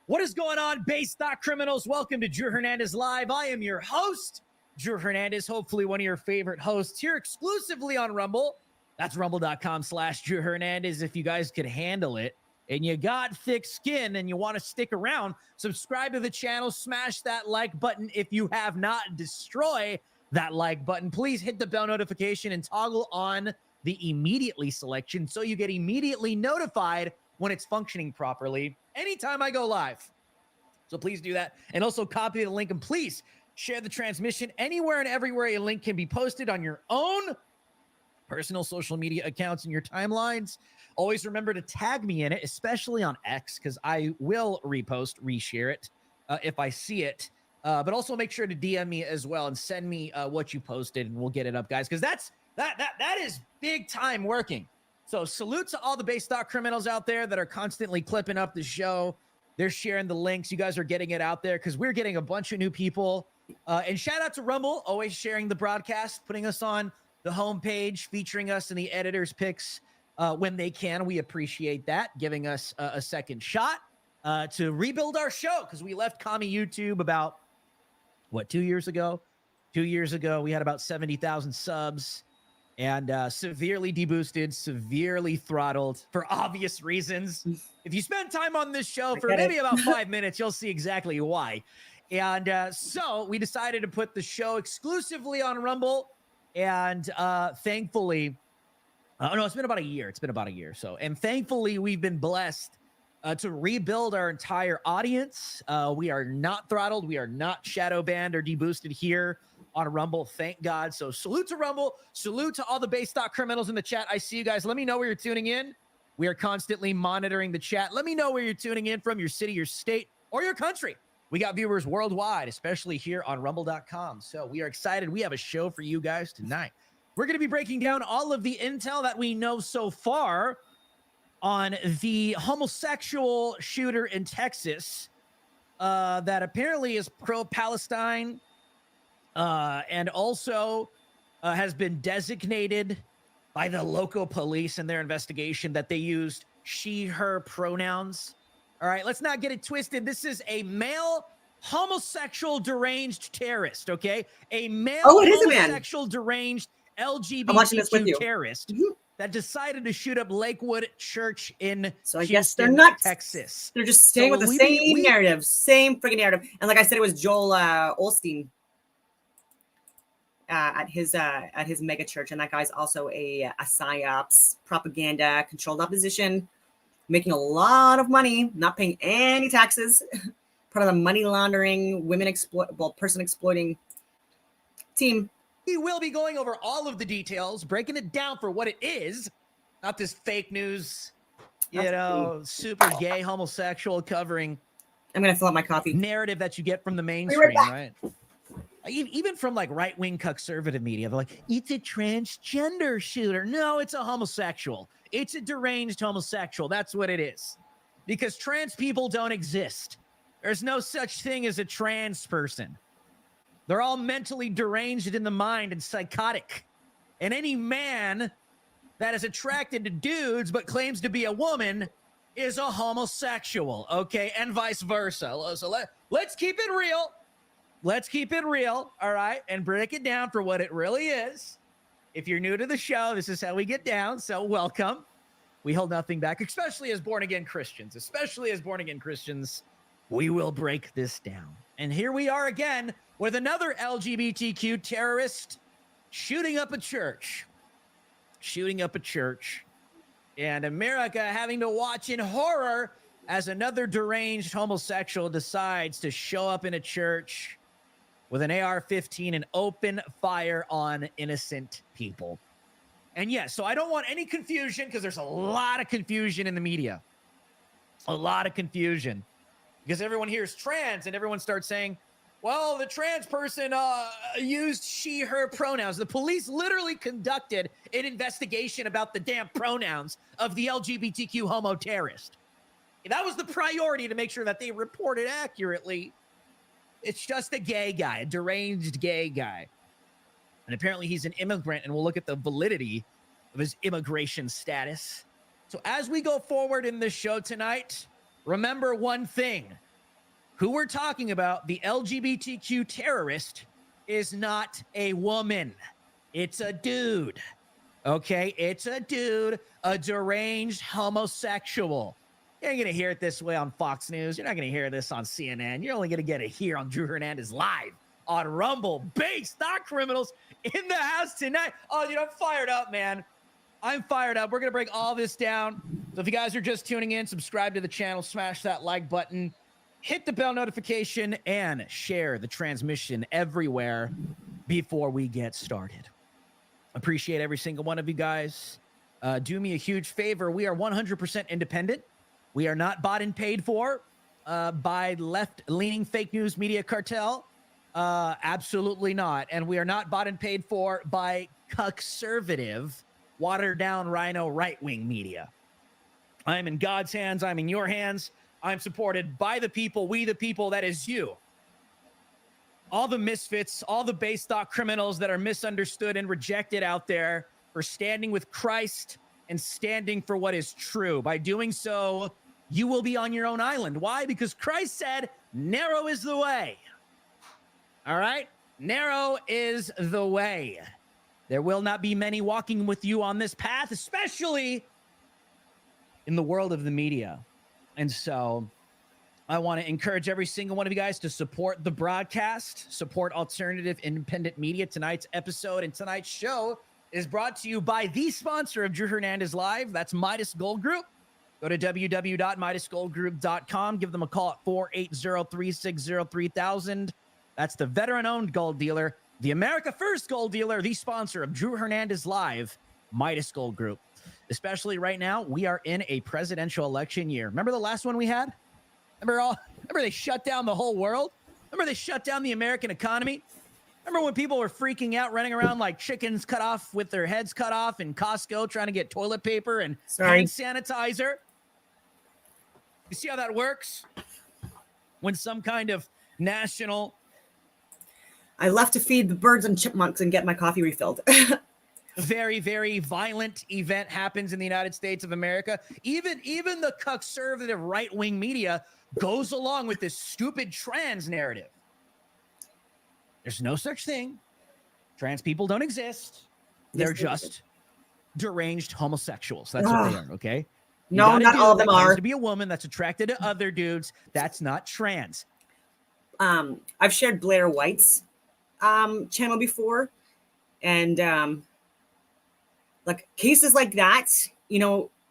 What is going on, Base Stock Criminals? Welcome to Drew Hernandez Live. I am your host, Drew Hernandez, hopefully one of your favorite hosts here exclusively on Rumble. That's rumble.com/Drew Hernandez if you guys could handle it. And you got thick skin and you want to stick around, subscribe to the channel, smash that like button if you have not, destroy that like button. Please hit the bell notification and toggle on the immediately selection so you get immediately notified when it's functioning properly anytime I go live. So please do that. And also copy the link and please share the transmission anywhere and everywhere a link can be posted on your own personal social media accounts and your timelines. Always remember to tag me in it, especially on X, because I will repost, reshare it if I see it. But also make sure to DM me as well and send me what you posted, and we'll get it up, guys, because that is big time working. So salute to all the base stock criminals out there that are constantly clipping up the show. They're sharing the links. You guys are getting it out there because we're getting a bunch of new people. And shout out to Rumble, always sharing the broadcast, putting us on the homepage, featuring us in the editor's picks when they can. We appreciate that, giving us a second shot to rebuild our show because we left Commie YouTube about, 2 years ago? 2 years ago, we had about 70,000 subs and severely deboosted, severely throttled for obvious reasons. If you spend time on this show for maybe about 5 minutes, you'll see exactly why. And so we decided to put the show exclusively on Rumble. And thankfully, no, it's been about a year. It's been about a year. So, and thankfully, we've been blessed to rebuild our entire audience. We are not throttled. We are not shadow banned or deboosted here on Rumble. Thank God. So salute to Rumble. Salute to all the base stock criminals in the chat. I see you guys. Let me know where you're tuning in. We are constantly monitoring the chat. Let me know where you're tuning in from, your city, your state, or your country. We got viewers worldwide, especially here on rumble.com. So we are excited. We have a show for you guys tonight. We're going to be breaking down all of the intel that we know so far on the homosexual shooter in Texas that apparently is pro-Palestine and also has been designated by the local police in their investigation that they used she, her pronouns. All right, let's not get it twisted. This is a male homosexual deranged terrorist, okay? A male homosexual deranged LGBTQ terrorist that decided to shoot up Lakewood Church in I guess they're not Texas. They're just staying with the same narrative, same freaking narrative. And like I said, it was Joel Olstein at his mega church, and that guy's also a psyops, propaganda, controlled opposition, making a lot of money, not paying any taxes, part of the money laundering, person exploiting team. We will be going over all of the details, breaking it down for what it is, not this fake news, super gay homosexual covering. I'm gonna fill out my coffee. Narrative that you get from the mainstream, right? Even from like right-wing conservative media, they're like, it's a transgender shooter. No, it's a homosexual. It's a deranged homosexual. That's what it is. Because trans people don't exist. There's no such thing as a trans person. They're all mentally deranged in the mind and psychotic. And any man that is attracted to dudes but claims to be a woman is a homosexual, okay? And vice versa. So let's keep it real. Let's keep it real, all right? And break it down for what it really is. If you're new to the show, this is how we get down, so welcome. We hold nothing back, especially as born-again Christians. We will break this down. And here we are again with another LGBTQ terrorist shooting up a church. And America having to watch in horror as another deranged homosexual decides to show up in a church with an AR-15 and open fire on innocent people. And yes, so I don't want any confusion because there's a lot of confusion in the media. A lot of confusion. Because everyone hears trans and everyone starts saying, well, the trans person used she, her pronouns. The police literally conducted an investigation about the damn pronouns of the LGBTQ homo terrorist. That was the priority, to make sure that they reported accurately. It's just a gay guy, a deranged gay guy. And apparently he's an immigrant, and we'll look at the validity of his immigration status. So as we go forward in this show tonight, remember one thing. Who we're talking about, the LGBTQ terrorist, is not a woman. It's a dude. Okay? It's a dude, a deranged homosexual. You ain't going to hear it this way on Fox News. You're not going to hear this on CNN. You're only going to get it here on Drew Hernandez Live on Rumble. Base, not criminals, in the house tonight. Oh, I'm fired up, man. I'm fired up. We're going to break all this down. So if you guys are just tuning in, subscribe to the channel, smash that like button, hit the bell notification, and share the transmission everywhere before we get started. Appreciate every single one of you guys. Do me a huge favor. We are 100% independent. We are not bought and paid for by left-leaning fake news media cartel. Absolutely not. And we are not bought and paid for by conservative, watered-down rhino right-wing media. I'm in God's hands. I'm in your hands. I'm supported by the people, we the people, that is you. All the misfits, all the base stock criminals that are misunderstood and rejected out there for standing with Christ and standing for what is true. By doing so, you will be on your own island. Why? Because Christ said, narrow is the way. All right? Narrow is the way. There will not be many walking with you on this path, especially in the world of the media. And so I want to encourage every single one of you guys to support the broadcast, support alternative independent media. Tonight's episode and tonight's show is brought to you by the sponsor of Drew Hernandez Live. That's Midas Gold Group. Go to www.midasgoldgroup.com. Give them a call at 480-360-3000. That's the veteran-owned gold dealer, the America First gold dealer, the sponsor of Drew Hernandez Live, Midas Gold Group. Especially right now, we are in a presidential election year. Remember the last one we had? Remember they shut down the whole world? Remember they shut down the American economy? Remember when people were freaking out, running around like chickens cut off with their heads cut off in Costco, trying to get toilet paper and hand sanitizer? You see how that works? When some kind of national... I left to feed the birds and chipmunks and get my coffee refilled. Very, very violent event happens in the United States of America. Even the conservative right-wing media goes along with this stupid trans narrative. There's no such thing. Trans people don't exist. They're just deranged homosexuals. That's what they are, okay? No, not all of them are. To be a woman that's attracted to other dudes, that's not trans. I've shared Blair White's channel before, and like cases like that,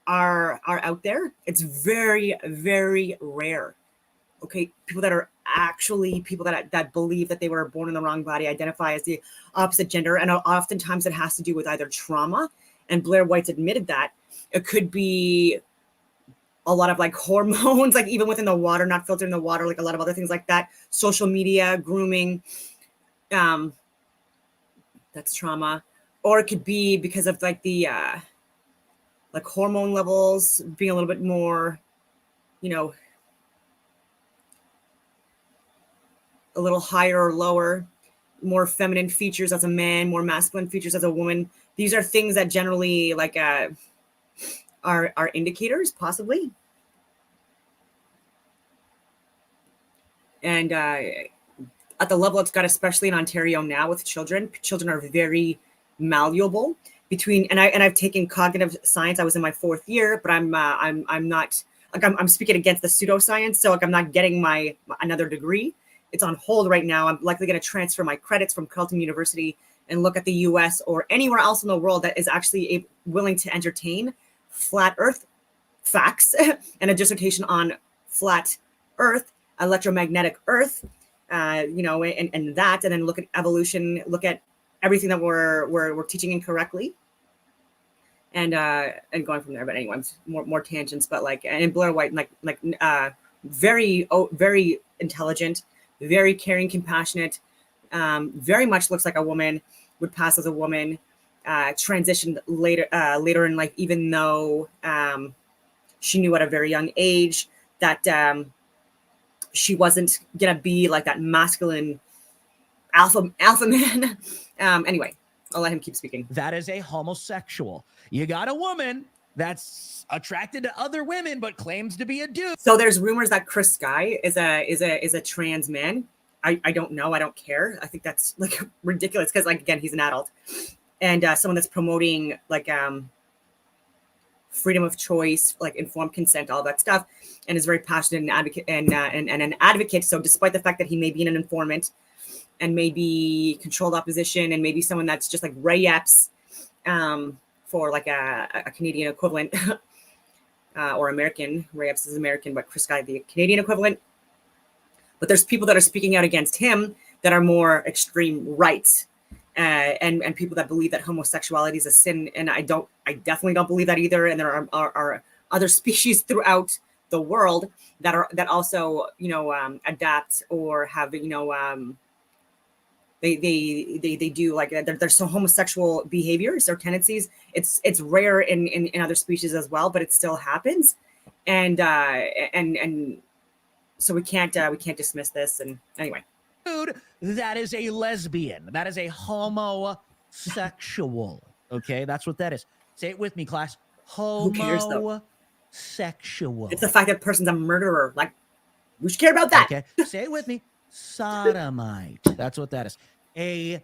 are out there. It's very, very rare. Okay, people that are actually people that believe that they were born in the wrong body, identify as the opposite gender, and oftentimes it has to do with either trauma. And Blair White's admitted that it could be a lot of like hormones, like even within the water, not filtered in the water, like a lot of other things like that. Social media, grooming, that's trauma. Or it could be because of like the like hormone levels being a little bit more, a little higher or lower, more feminine features as a man, more masculine features as a woman. These are things that generally like are indicators, possibly. And at the level it's got, especially in Ontario now with children are very malleable and I've taken cognitive science. I was in my 4th year, but I'm not like I'm speaking against the pseudoscience. So like I'm not getting my another degree. It's on hold right now. I'm likely going to transfer my credits from Carleton University and look at the US or anywhere else in the world that is actually willing to entertain flat earth facts and a dissertation on flat earth, electromagnetic earth, and that, and then look at evolution, look at everything that we're teaching incorrectly, and going from there. But anyway, more tangents. But like, and Blair White, very intelligent, very caring, compassionate, very much looks like a woman, would pass as a woman, transitioned later in life, even though she knew at a very young age that she wasn't gonna be like that masculine alpha man. Anyway, I'll let him keep speaking. That is a homosexual. You got a woman that's attracted to other women but claims to be a dude. So there's rumors that Chris Sky is a trans man. I don't know. I don't care. I think that's like ridiculous because, like, again, he's an adult, and someone that's promoting like freedom of choice, like informed consent, all that stuff, and is very passionate and advocate and an advocate. So despite the fact that he may be an informant, and maybe controlled opposition, and maybe someone that's just like Ray Epps, for like a Canadian equivalent, or American. Ray Epps is American, but Chris Guy, the Canadian equivalent. But there's people that are speaking out against him that are more extreme right, and people that believe that homosexuality is a sin. And I definitely don't believe that either. And there are other species throughout the world that also, adapt or have, they do like there's some homosexual behaviors or tendencies. It's rare in other species as well, but it still happens. And so we can't dismiss this. And anyway, Dude, that is a lesbian. That is a homosexual. Okay, that's what that is. Say it with me, class. Who cares, though? Homosexual. it's the fact that person's a murderer. Like, we should care about that. Okay, say it with me. Sodomite. That's what that is. A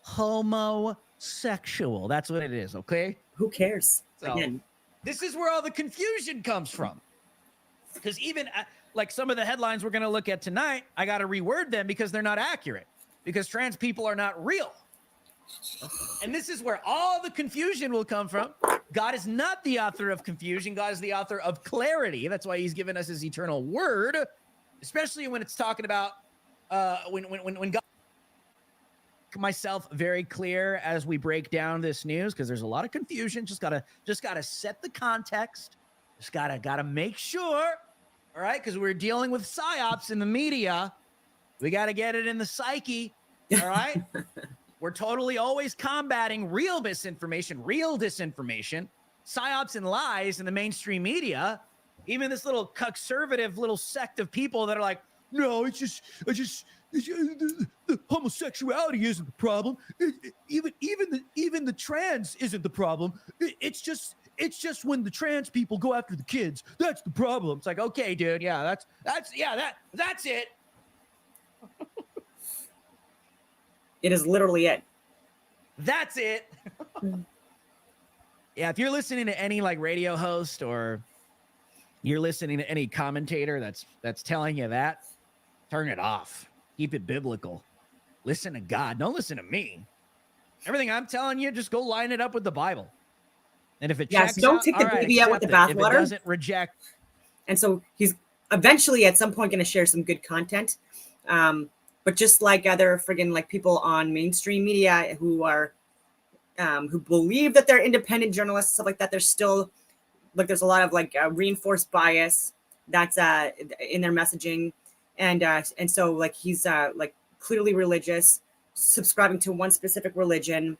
homosexual. That's what it is. Okay. Who cares? So- Again, This is where all the confusion comes from. Because even like some of the headlines we're going to look at tonight, I got to reword them because they're not accurate. Because trans people are not real. And this is where all the confusion will come from. God is not the author of confusion. God is the author of clarity. That's why he's given us his eternal word, especially when it's talking about when God myself very clear as we break down this news, because there's a lot of confusion. Just gotta set the context. Just gotta make sure. All right, because we're dealing with psyops in the media. We got to get it in the psyche. All right. We're totally always combating real misinformation, real disinformation, psyops and lies in the mainstream media. Even this little conservative little sect of people that are like, no, the homosexuality isn't the problem. Even the trans isn't the problem. It's just when the trans people go after the kids, that's the problem. It's like, okay, dude, yeah, that's it. it is literally it. That's it. Yeah, if you're listening to any like radio host or you're listening to any commentator that's telling you that, turn it off. Keep it biblical. Listen to God. Don't listen to me. Everything I'm telling you, just go line it up with the Bible. And if it checks don't out, take the all right, baby out with the accept it. If it bathwater. doesn't, reject. And so he's eventually at some point going to share some good content. But just like other friggin' like people on mainstream media who are who believe that they're independent journalists, stuff like that, there's still like there's a lot of like reinforced bias that's in their messaging. And so like he's like clearly religious, subscribing to one specific religion.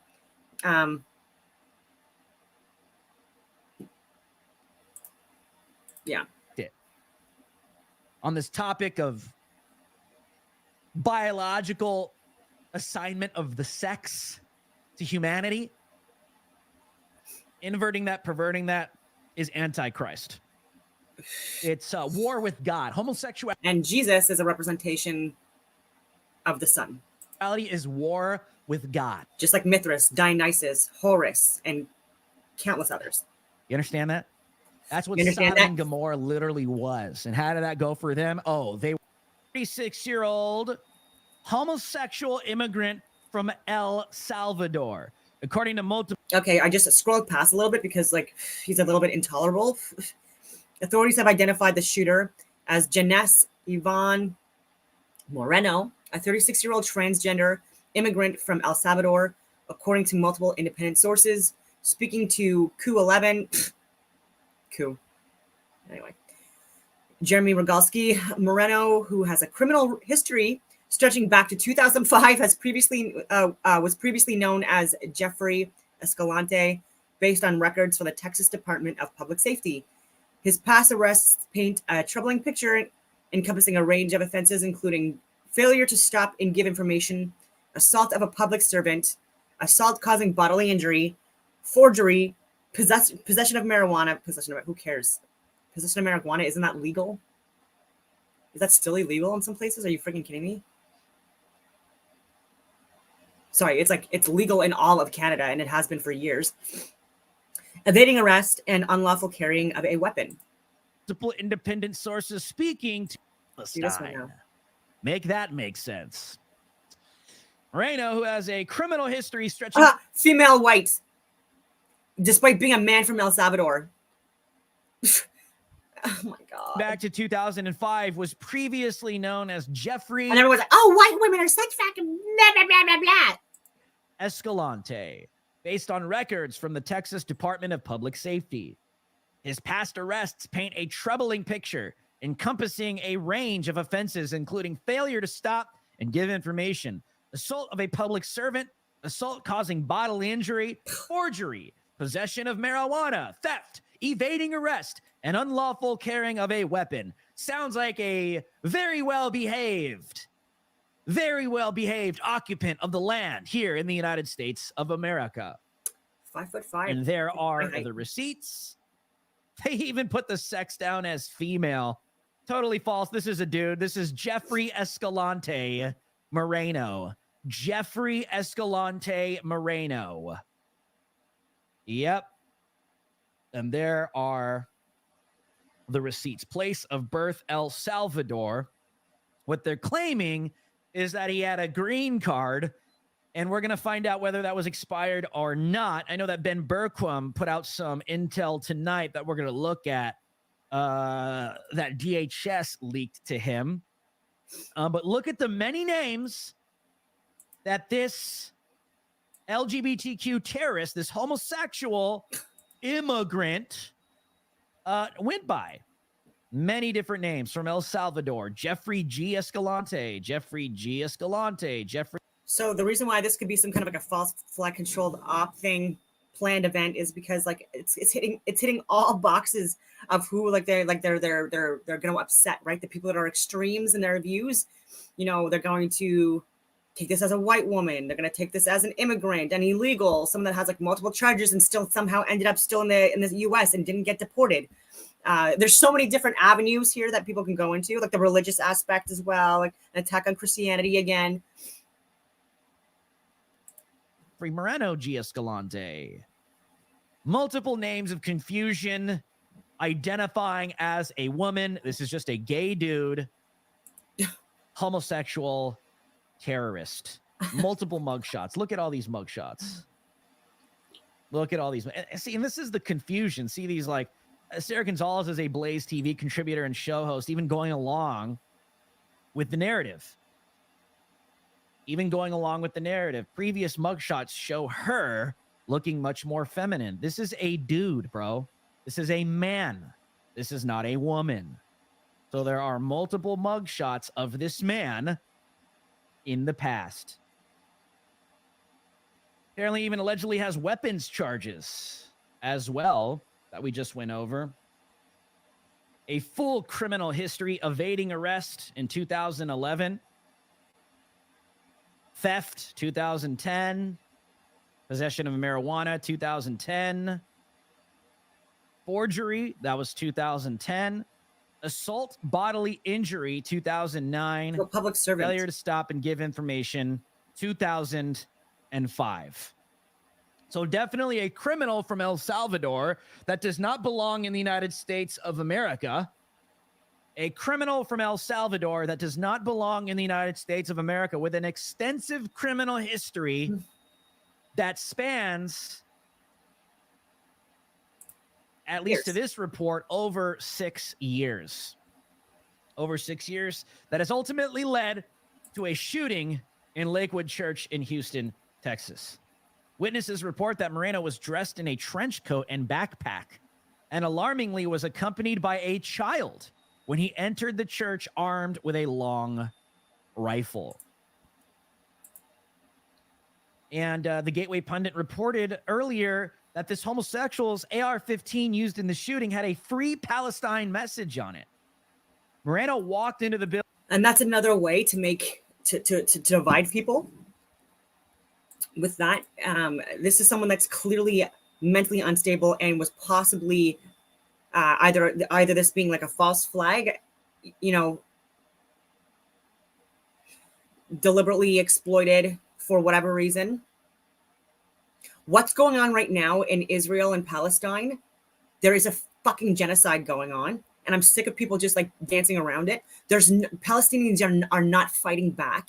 Yeah. On this topic of biological assignment of the sex to humanity, inverting that, perverting that is antichrist. It's war with God. Homosexuality And Jesus is a representation of the Son, is war with God. just like Mithras, Dionysus, Horus, and countless others. You understand that? That's what You understand Sodom that? and Gomorrah literally was. And how did that go for them? Oh, they were 36-year-old homosexual immigrant from El Salvador. According to multiple Okay, I just scrolled past a little bit because like he's a little bit intolerable. Authorities have identified the shooter as Janess Yvonne Moreno, a 36-year-old transgender immigrant from El Salvador, according to multiple independent sources. Speaking to Q11, anyway, Jeremy Rogalski Moreno, who has a criminal history stretching back to 2005, was previously known as Jeffrey Escalante, based on records for the Texas Department of Public Safety. His past arrests paint a troubling picture encompassing a range of offenses, including failure to stop and give information, assault of a public servant, assault causing bodily injury, forgery, possession of marijuana. Who cares? Possession of marijuana, isn't that legal? Is that still illegal in some places? Are you freaking kidding me? Sorry, it's legal in all of Canada, and it has been for years. Evading arrest and unlawful carrying of a weapon. multiple independent sources speaking to See this one Palestine. now. Make that make sense. Moreno, who has a criminal history stretching Female white, despite being a man from El Salvador. Oh my God. back to 2005, was previously known as Jeffrey And everyone's like, oh, white women are such fucking blah, blah, blah, blah, blah. Escalante, based on records from the Texas Department of Public Safety. His past arrests paint a troubling picture encompassing a range of offenses, including failure to stop and give information, assault of a public servant, assault causing bodily injury, forgery, possession of marijuana, theft, evading arrest, and unlawful carrying of a weapon. Sounds like a very well behaved occupant of the land here in the United States of America. 5'5". And there are Right. the receipts. They even put the sex down as female. Totally false. This is a dude. This is Jeffrey Escalante Moreno. Jeffrey Escalante Moreno. Yep. And there are the receipts. Place of birth, El Salvador. What they're claiming is that he had a green card, and we're going to find out whether that was expired or not. I know that Ben Berquam put out some intel tonight that we're going to look at, that DHS leaked to him. But look at the many names that this LGBTQ terrorist, this homosexual immigrant, went by. Many different names from El Salvador. Jeffrey G. Escalante. So the reason why this could be some kind of like a false flag controlled op thing, planned event, is because like it's hitting all boxes of who they're going to upset, right? The people that are extremes in their views, you know, they're going to take this as a white woman. They're going to take this as an immigrant, an illegal, someone that has like multiple charges and still somehow ended up still in the U.S. and didn't get deported. There's so many different avenues here that people can go into, like the religious aspect as well, like an attack on Christianity again. Free Moreno G. Escalante. Multiple names of confusion, identifying as a woman. This is just a gay dude, homosexual, terrorist. Multiple mugshots. Look at all these mugshots. Look at all these. See, and this is the confusion. See these like Sarah Gonzalez is a Blaze TV contributor and show host, even going along with the narrative. Previous mugshots show her looking much more feminine. This is a dude, bro. This is a man. This is not a woman. So there are multiple mugshots of this man in the past. Apparently even allegedly has weapons charges as well that we just went over. A full criminal history, evading arrest in 2011. Theft, 2010. Possession of marijuana, 2010. Forgery, that was 2010. Assault, bodily injury, 2009. So public servant. Failure to stop and give information, 2005. So definitely a criminal from El Salvador that does not belong in the United States of America. A criminal from El Salvador that does not belong in the United States of America with an extensive criminal history that spans, at least to this report, over 6 years. Over 6 years that has ultimately led to a shooting in Lakewood Church in Houston, Texas. Witnesses report that Moreno was dressed in a trench coat and backpack, and alarmingly was accompanied by a child when he entered the church armed with a long rifle. And the Gateway Pundit reported earlier that this homosexual's AR-15 used in the shooting had a Free Palestine message on it. Moreno walked into the building. And that's another way to make to divide people. With that, this is someone that's clearly mentally unstable and was possibly either this being like a false flag, you know, deliberately exploited for whatever reason. What's going on right now in Israel and Palestine? There is a fucking genocide going on, and I'm sick of people just like dancing around it. Palestinians are not fighting back.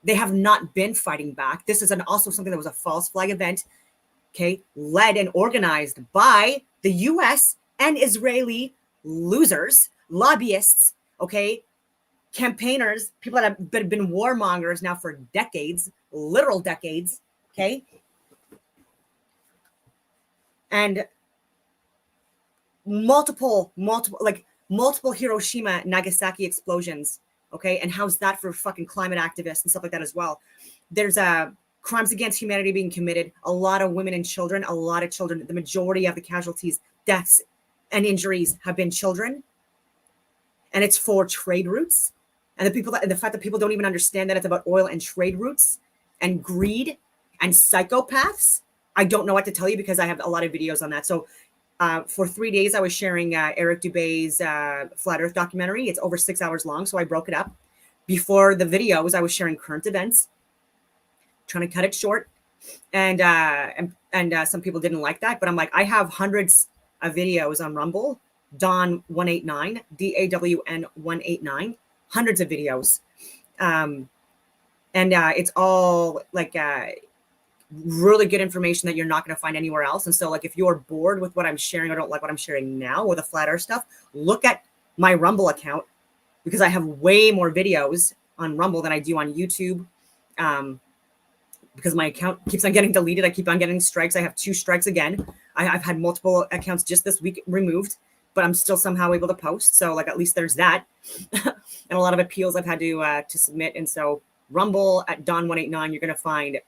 They have not been fighting back. This is also something that was a false flag event, okay, led and organized by the US and Israeli losers, lobbyists, okay, campaigners, people that have been warmongers now for decades, literal decades, okay? And multiple Hiroshima, Nagasaki explosions, okay? And how's that for fucking climate activists and stuff like that as well? There's crimes against humanity being committed. A lot of women and children, a lot of children. The majority of the casualties, deaths, and injuries have been children. And it's for trade routes. And the fact that people don't even understand that it's about oil and trade routes and greed and psychopaths. I don't know what to tell you because I have a lot of videos on that. So for 3 days, I was sharing Eric Dubé's Flat Earth documentary. It's over 6 hours long, so I broke it up. Before the videos, I was sharing current events, trying to cut it short. And some people didn't like that, but I'm like, I have hundreds of videos on Rumble, Dawn189, DAWN189, hundreds of videos. It's all like really good information that you're not going to find anywhere else. And so like, if you're bored with what I'm sharing or don't like what I'm sharing now with the flat earth stuff, look at my Rumble account because I have way more videos on Rumble than I do on YouTube. Because my account keeps on getting deleted. I keep on getting strikes. I have 2 strikes again. I've had multiple accounts just this week removed, but I'm still somehow able to post. So like, at least there's that. And a lot of appeals I've had to submit. And so Rumble at Dawn189, you're going to find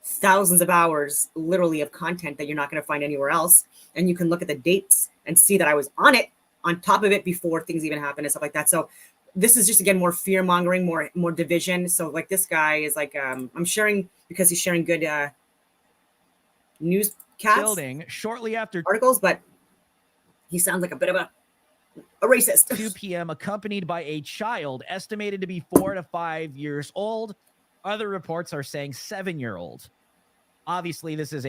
thousands of hours literally of content that you're not going to find anywhere else. And you can look at the dates and see that I was on it, on top of it before things even happened and stuff like that. So this is just, again, more fear mongering, more division. So like, this guy is like, I'm sharing because he's sharing good newscasts, Building shortly after articles, but he sounds like a bit of a racist. 2 p.m. accompanied by a child estimated to be 4 to 5 years old. Other reports are saying 7-year-old. Obviously, this is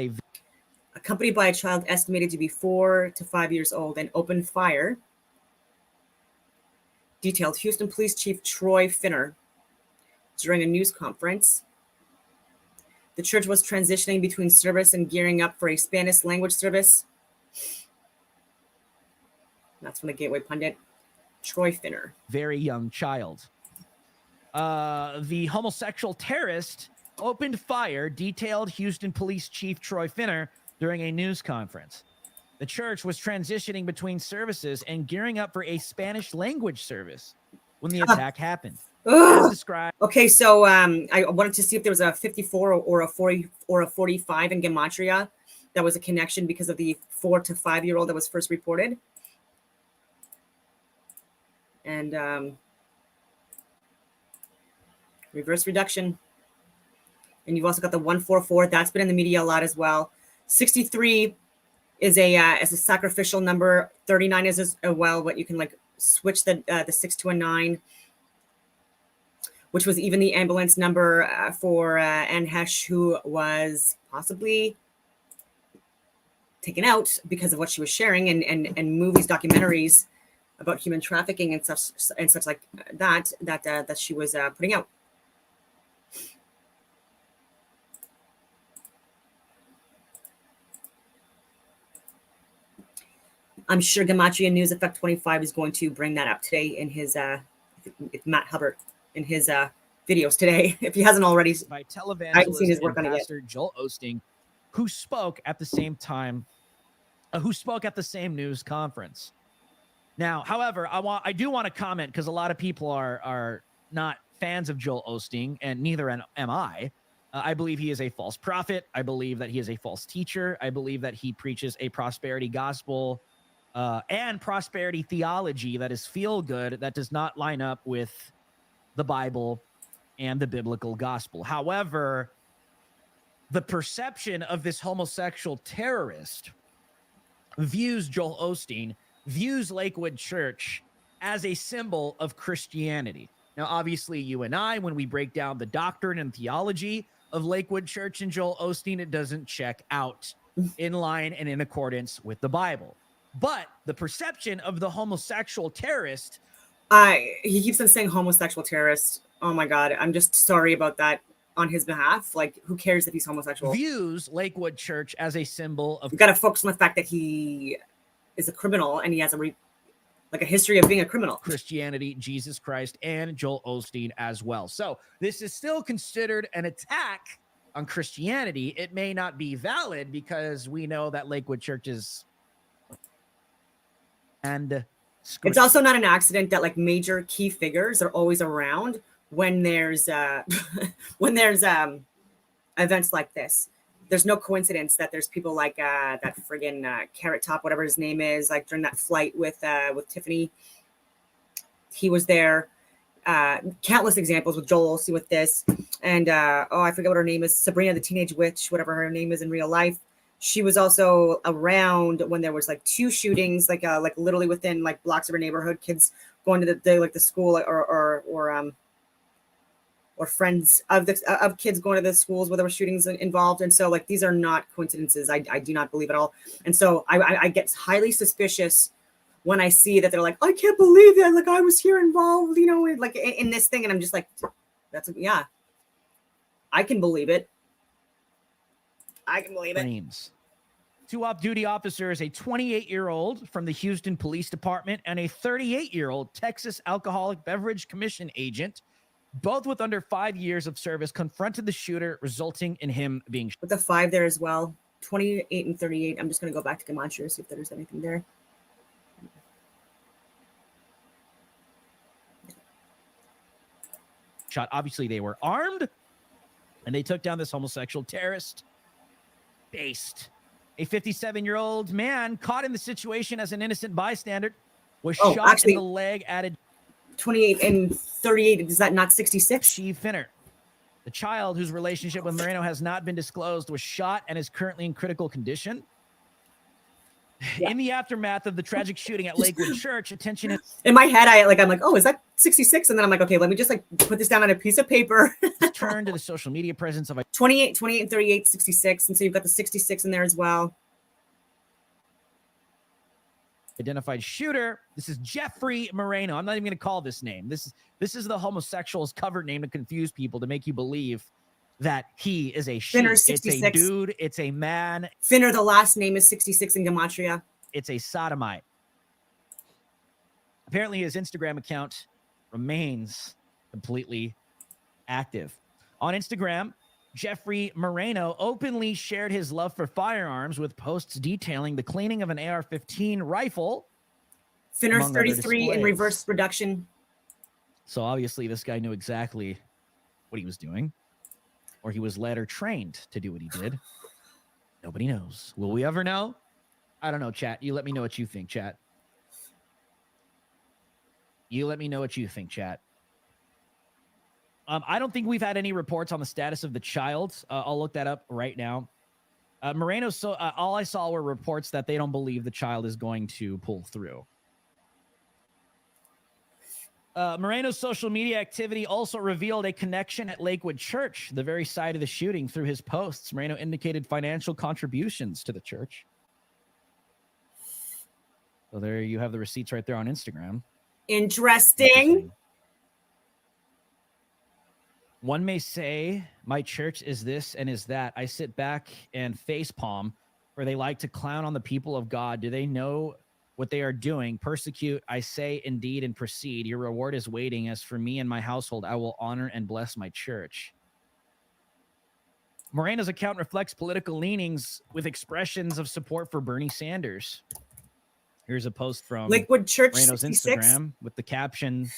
Accompanied by a child estimated to be 4 to 5 years old and opened fire. Detailed Houston Police Chief Troy Finner during a news conference. The church was transitioning between service and gearing up for a Spanish language service. That's from the Gateway Pundit. Troy Finner. very young child. The homosexual terrorist opened fire, detailed Houston Police Chief Troy Finner during a news conference. The church was transitioning between services and gearing up for a Spanish language service when the attack happened. As described. Okay, so I wanted to see if there was a 54 or a 40 or a 45 in Gematria. That was a connection because of the 4 to 5 year old that was first reported. And reverse reduction. And you've also got the 144. That's been in the media a lot as well. 63 is a sacrificial number. 39 is as well, but you can like switch the 6 to a 9, which was even the ambulance number for Anne Hesh, who was possibly taken out because of what she was sharing and movies, documentaries about human trafficking and such like that she was putting out. I'm sure Gematria News Effect 25 is going to bring that up today in his Matt Hubbard in his videos today, if he hasn't already. By I haven't seen his televangelist work and on it yet. pastor Joel Osteen, who spoke at the same time, who spoke at the same news conference. Now, however, I do want to comment because a lot of people are not fans of Joel Osteen, and neither am I. I believe he is a false prophet. I believe that he is a false teacher. I believe that he preaches a prosperity gospel and prosperity theology that is feel good, that does not line up with the Bible and the biblical gospel. However, the perception of this homosexual terrorist views Joel Osteen, views Lakewood Church as a symbol of Christianity. Now, obviously, you and I, when we break down the doctrine and theology of Lakewood Church and Joel Osteen, it doesn't check out in line and in accordance with the Bible. But the perception of the homosexual terrorist. He keeps on saying homosexual terrorist. Oh my God. I'm just sorry about that on his behalf. Like, who cares if he's homosexual? Views Lakewood Church as a symbol of You got to focus on the fact that he is a criminal and he has a history of being a criminal. Christianity, Jesus Christ, and Joel Osteen as well. So this is still considered an attack on Christianity. It may not be valid because we know that Lakewood Church is and It's also not an accident that like major key figures are always around when there's when there's events like this. There's no coincidence that there's people like that friggin' Carrot Top, whatever his name is, like during that flight with Tiffany. He was there. Countless examples with Joel Osteen with this. And I forget what her name is, Sabrina the Teenage Witch, whatever her name is in real life. She was also around when there was like 2 shootings, like literally within like blocks of her neighborhood, kids going to the school or friends of kids going to the schools where there were shootings involved. And so like, these are not coincidences. I do not believe at all. And so I get highly suspicious when I see that they're like, I can't believe that. Like I was here involved, like in this thing. And I'm just like, yeah, I can believe it. I can believe it. Names. 2 off-duty officers, a 28-year-old from the Houston Police Department and a 38-year-old Texas Alcoholic Beverage Commission agent, both with under 5 years of service, confronted the shooter, resulting in him being With the 5 there as well, 28 and 38. I'm just going to go back to Gematria, see if there's anything there. shot. Obviously, they were armed, and they took down this homosexual terrorist. Based. A 57-year-old man caught in the situation as an innocent bystander was shot in the leg. Added 28 and 38. Is that not 66? She Finner. The child, whose relationship with Moreno has not been disclosed, was shot and is currently in critical condition. Yeah. In the aftermath of the tragic shooting at Lakewood Church, attention in my head, I'm like, oh, is that 66? And then I'm like, okay, let me just like put this down on a piece of paper. Turned to the social media presence of a 28 and 38, 66. And so you've got the 66 in there as well. Identified shooter. This is Jeffrey Moreno. I'm not even going to call this name. This is the homosexual's cover name to confuse people, to make you believe that he is a she. Finner, 66. It's a dude. It's a man. Finner, the last name is 66 in Gematria. It's a sodomite. Apparently his Instagram account remains completely active. On Instagram, Jeffrey Moreno openly shared his love for firearms with posts detailing the cleaning of an AR-15 rifle. Finner, 33 in reverse reduction. So obviously this guy knew exactly what he was doing, or he was led or trained to do what he did. Nobody knows. Will we ever know? I don't know, chat. You let me know what you think, chat. You let me know what you think, chat. I don't think we've had any reports on the status of the child. I'll look that up right now. Moreno, all I saw were reports that they don't believe the child is going to pull through. Moreno's social media activity also revealed a connection at Lakewood Church, the very site of the shooting. Through his posts, Moreno indicated financial contributions to the church. So there you have the receipts right there on Instagram. Interesting. One may say, my church is this and is that. I sit back and facepalm, for they like to clown on the people of God. Do they know what they are doing? Persecute, I say, indeed, and proceed. Your reward is waiting. As for me and my household, I will honor and bless my church. Moreno's account reflects political leanings with expressions of support for Bernie Sanders. Here's a post from Lakewood Church, Moreno's 66. Instagram with the caption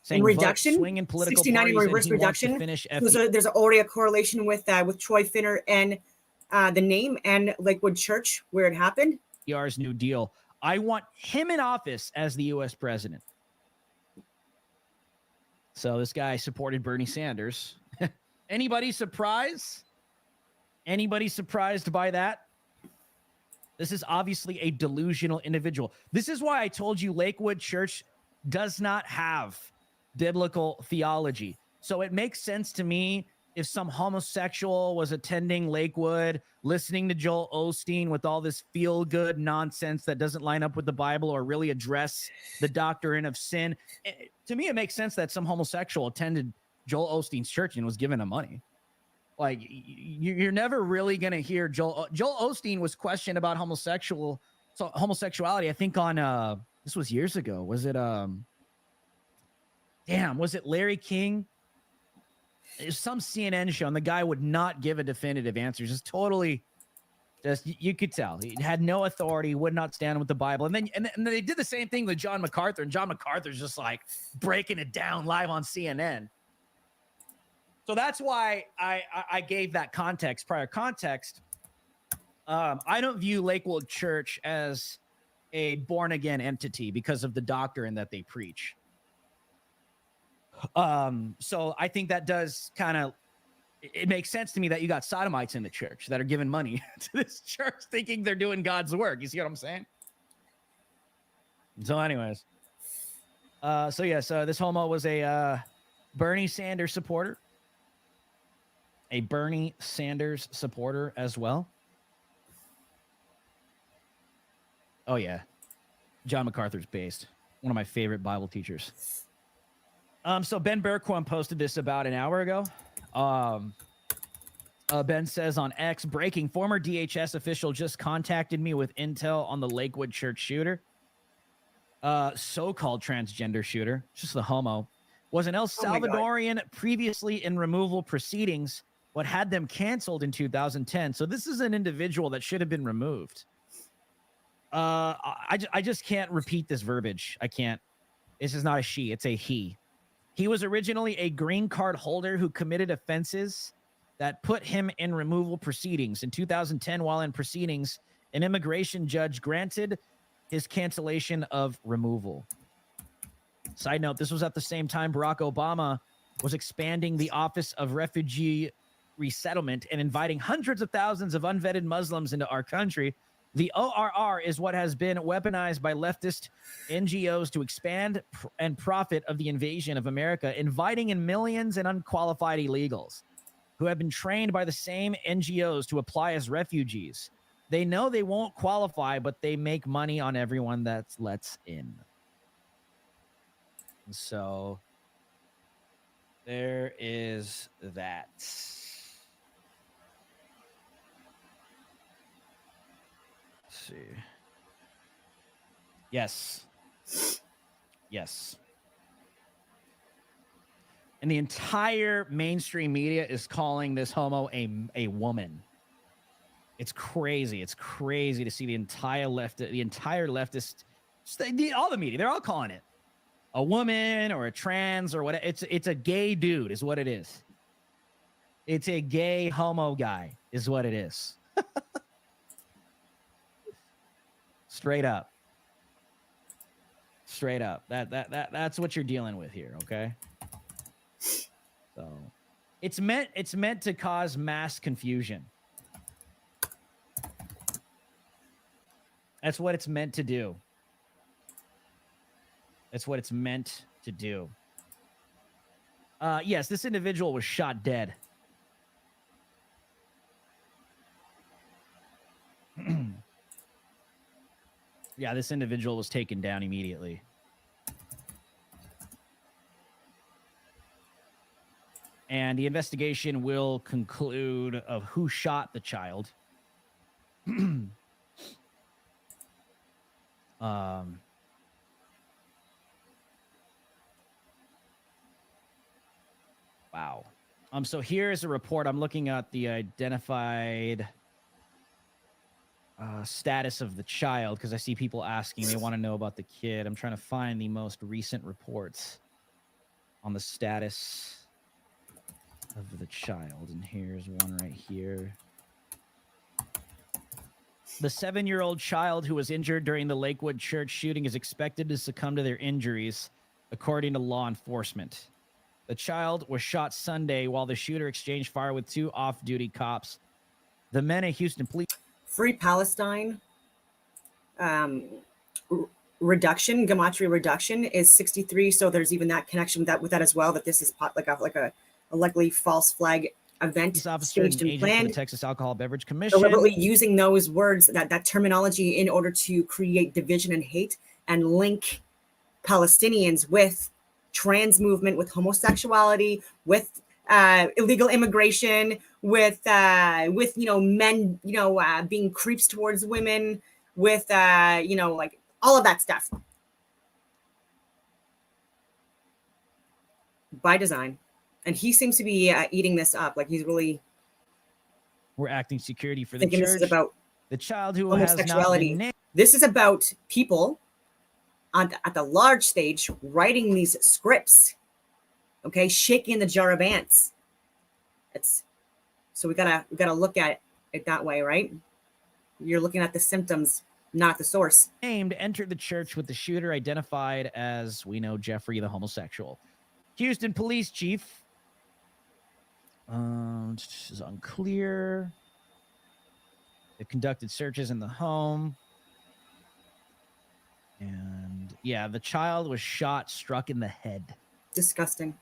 saying, reduction, swing in political 69 in reverse reduction. There's already a correlation with Troy Finner and the name and Lakewood Church where it happened. FDR's New Deal. I want him in office as the U.S. president. So this guy supported Bernie Sanders. Anybody surprised? Anybody surprised by that? This is obviously a delusional individual. This is why I told you Lakewood Church does not have biblical theology. So it makes sense to me if some homosexual was attending Lakewood, listening to Joel Osteen with all this feel-good nonsense that doesn't line up with the Bible or really address the doctrine of sin. To me, it makes sense that some homosexual attended Joel Osteen's church and was giving him money. Like you're never really gonna hear Joel Osteen was questioned about homosexuality. I think on this was years ago. Was it was it Larry King? It was some CNN show, and the guy would not give a definitive answer. Just totally, you could tell he had no authority, would not stand with the Bible. And then they did the same thing with John MacArthur, and John MacArthur's just like breaking it down live on CNN. So that's why I gave that prior context. I don't view Lakewood Church as a born again entity because of the doctrine that they preach. So I think that does it makes sense to me that you got sodomites in the church that are giving money to this church thinking they're doing God's work. You see what I'm saying? So anyways, this homo was a Bernie Sanders supporter. A Bernie Sanders supporter as well. Oh yeah. John MacArthur's based. One of my favorite Bible teachers. So Ben Berquam posted this about an hour ago. Ben says on X, breaking, former DHS official just contacted me with intel on the Lakewood Church shooter. So-called transgender shooter, just the homo, was an El Salvadorian previously in removal proceedings, but had them canceled in 2010. So this is an individual that should have been removed. I just can't repeat this verbiage. I can't. This is not a she, it's a he. He was originally a green card holder who committed offenses that put him in removal proceedings. In 2010, while in proceedings, an immigration judge granted his cancellation of removal. Side note, this was at the same time Barack Obama was expanding the Office of Refugee Resettlement and inviting hundreds of thousands of unvetted Muslims into our country. The ORR is what has been weaponized by leftist NGOs to expand and profit of the invasion of America, inviting in millions and unqualified illegals who have been trained by the same NGOs to apply as refugees. They know they won't qualify, but they make money on everyone that lets in. So there is that. See. Yes. And the entire mainstream media is calling this homo a woman. It's crazy. It's crazy to see the entire leftist, all the media, they're all calling it a woman or a trans or whatever. It's a gay dude is what it is. It's a gay homo guy is what it is. Straight up. That's what you're dealing with here, okay? So it's meant to cause mass confusion. That's what it's meant to do. That's what it's meant to do. Yes, this individual was shot dead. Yeah, this individual was taken down immediately. And the investigation will conclude of who shot the child. Wow. So here's a report. I'm looking at the identified status of the child because I see people asking. They want to know about the kid. I'm trying to find the most recent reports on the status of the child. And here's one right here. The 7-year-old child who was injured during the Lakewood Church shooting is expected to succumb to their injuries, according to law enforcement. The child was shot Sunday while the shooter exchanged fire with 2 off-duty cops. The men at Houston police... Free Palestine reduction, gematria reduction is 63. So there's even that connection with that as well, that this is like a likely false flag event staged and planned. The Texas Alcohol Beverage Commission. Deliberately using those words, that terminology in order to create division and hate and link Palestinians with trans movement, with homosexuality, with illegal immigration, with men being creeps towards women, with like all of that stuff by design. And he seems to be eating this up. Like he's really We're acting security for the thinking church. this is about The child who has not homosexuality. been named. This is about people at the large stage writing these scripts, okay, shaking the jar of ants. So we gotta look at it that way, right? You're looking at the symptoms, not the source. Named entered the church with the shooter identified as, we know, Jeffrey the homosexual. Houston police chief. This is unclear. They conducted searches in the home. And yeah, the child was struck in the head. Disgusting.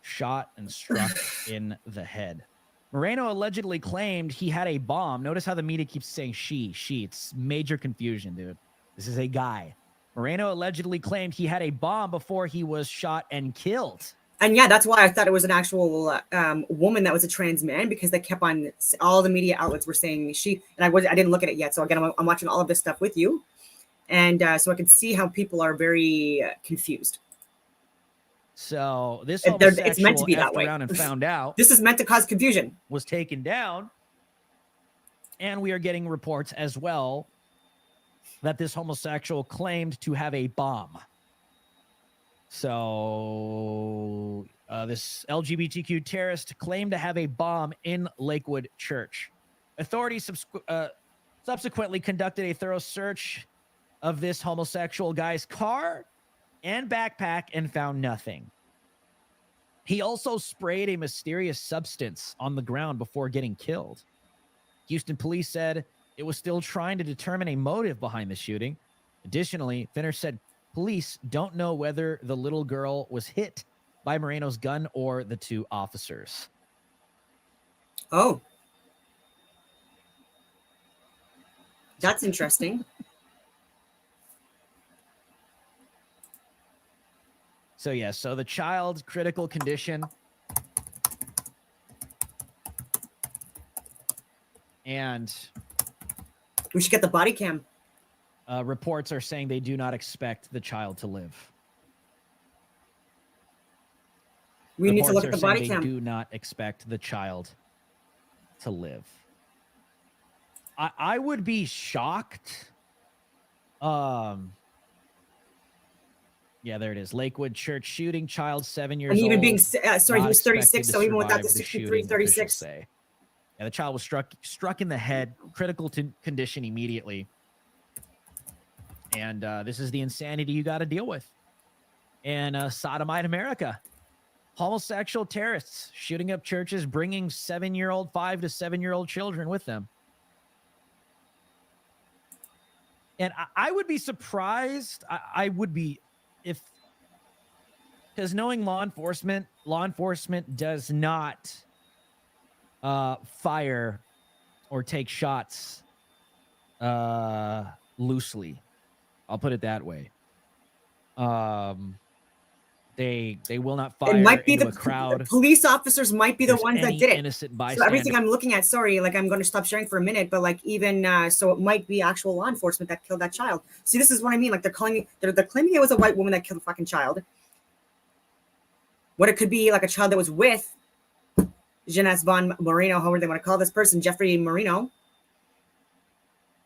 Shot and struck in the head. Moreno allegedly claimed he had a bomb. Notice how the media keeps saying she. It's major confusion, dude. This is a guy. Moreno allegedly claimed he had a bomb before he was shot and killed. And yeah, that's why I thought it was an actual woman that was a trans man, because they kept on, all the media outlets were saying she, and I didn't look at it yet. So again, I'm watching all of this stuff with you. And so I can see how people are very confused. So this It's meant to be that effed way. around and found out This is meant to cause confusion. was taken down. And we are getting reports as well that this homosexual claimed to have a bomb. So this LGBTQ terrorist claimed to have a bomb in Lakewood Church. Authorities subsequently conducted a thorough search of this homosexual guy's car and backpack and found nothing. He also sprayed a mysterious substance on the ground before getting killed. Houston police said it was still trying to determine a motive behind the shooting. Additionally, Finner said police don't know whether the little girl was hit by Moreno's gun or the two officers. Oh. That's interesting. So yeah, so the child's critical condition. And We should get the body cam. reports are saying they do not expect the child to live. We need to look Reports at the are body saying cam. They do not expect the child to live. I would be shocked. Yeah, there it is. Lakewood Church shooting, child 7 years And old. even being, sorry, he not was 36, expected to so even without survive the the 63, shooting, officials 36. say. Yeah, the child was struck in the head, critical condition immediately. And this is the insanity you got to deal with in sodomite America. Homosexual terrorists shooting up churches, bringing 7-year-old, 5 to 7-year-old children with them. And I would be surprised. I would be, if, because knowing law enforcement does not fire or take shots loosely. I'll put it that way. They will not fire It might be into the a crowd. police officers might be the There's ones that any did it. innocent So bystander. everything I'm looking at, sorry, like I'm going to stop sharing for a minute, but like even so, it might be actual law enforcement that killed that child. See, this is what I mean. Like they're claiming it was a white woman that killed a fucking child. What it could be like a child that was with Jeunesse Von Moreno, however they want to call this person, Jeffrey Moreno,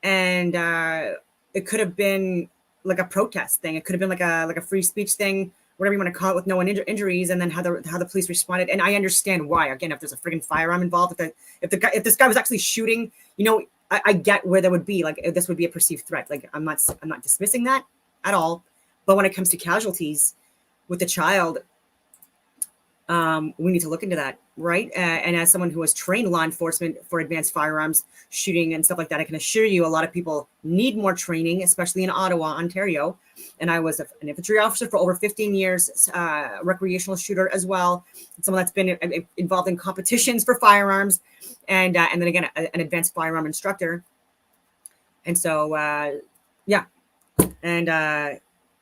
and it could have been like a protest thing. It could have been like a free speech thing, whatever you want to call it, with no one injuries, and then how the police responded. And I understand why. Again, if there's a friggin' firearm involved, if this guy was actually shooting, I get where there would be like this would be a perceived threat. Like I'm not dismissing that at all. But when it comes to casualties with the child, we need to look into that, right? And as someone who has trained law enforcement for advanced firearms shooting and stuff like that, I can assure you a lot of people need more training, especially in Ottawa, Ontario. And I was an infantry officer for over 15 years, recreational shooter as well, someone that's been involved in competitions for firearms, and then again, an advanced firearm instructor. And so,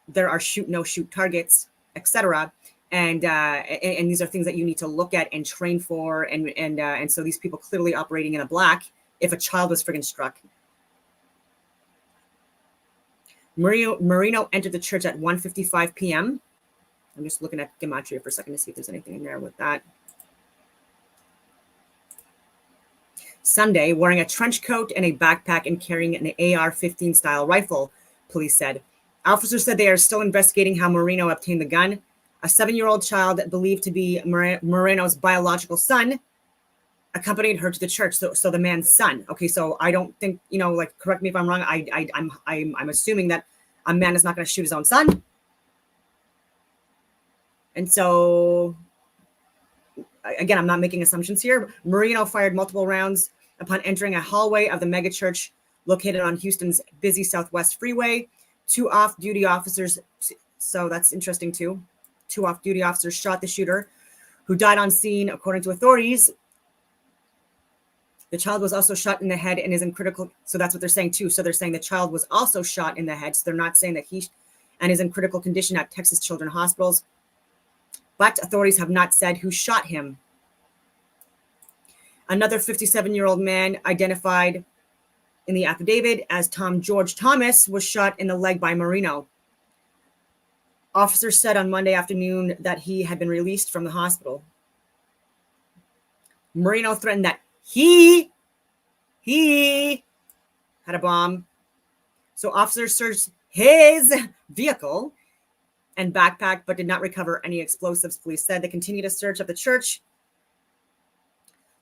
there are shoot no shoot targets, etc. And these are things that you need to look at and train for, and so these people clearly operating in the black if a child was friggin' struck. Marino entered the church at 1:55 p.m. I'm just looking at Gematria for a second to see if there's anything in there with that. Sunday, wearing a trench coat and a backpack and carrying an AR-15 style rifle, police said. Officers said they are still investigating how Marino obtained the gun. A 7-year-old child believed to be Moreno's biological son accompanied her to the church. So the man's son. Okay, so I don't think, like, correct me if I'm wrong. I'm assuming that a man is not going to shoot his own son. And so, again, I'm not making assumptions here. Marino fired multiple rounds upon entering a hallway of the megachurch located on Houston's busy Southwest Freeway. 2 off-duty officers, so that's interesting too. 2 off-duty officers shot the shooter, who died on scene, according to authorities. The child was also shot in the head and is in critical. So that's what they're saying too. So they're saying the child was also shot in the head. So they're not saying that he and is in critical condition at Texas Children's Hospitals. But authorities have not said who shot him. Another 57-year-old man identified in the affidavit as Tom George Thomas was shot in the leg by Marino. Officers said on Monday afternoon that he had been released from the hospital. Marino threatened that he had a bomb. So officers searched his vehicle and backpack, but did not recover any explosives. Police said they continued a search of the church.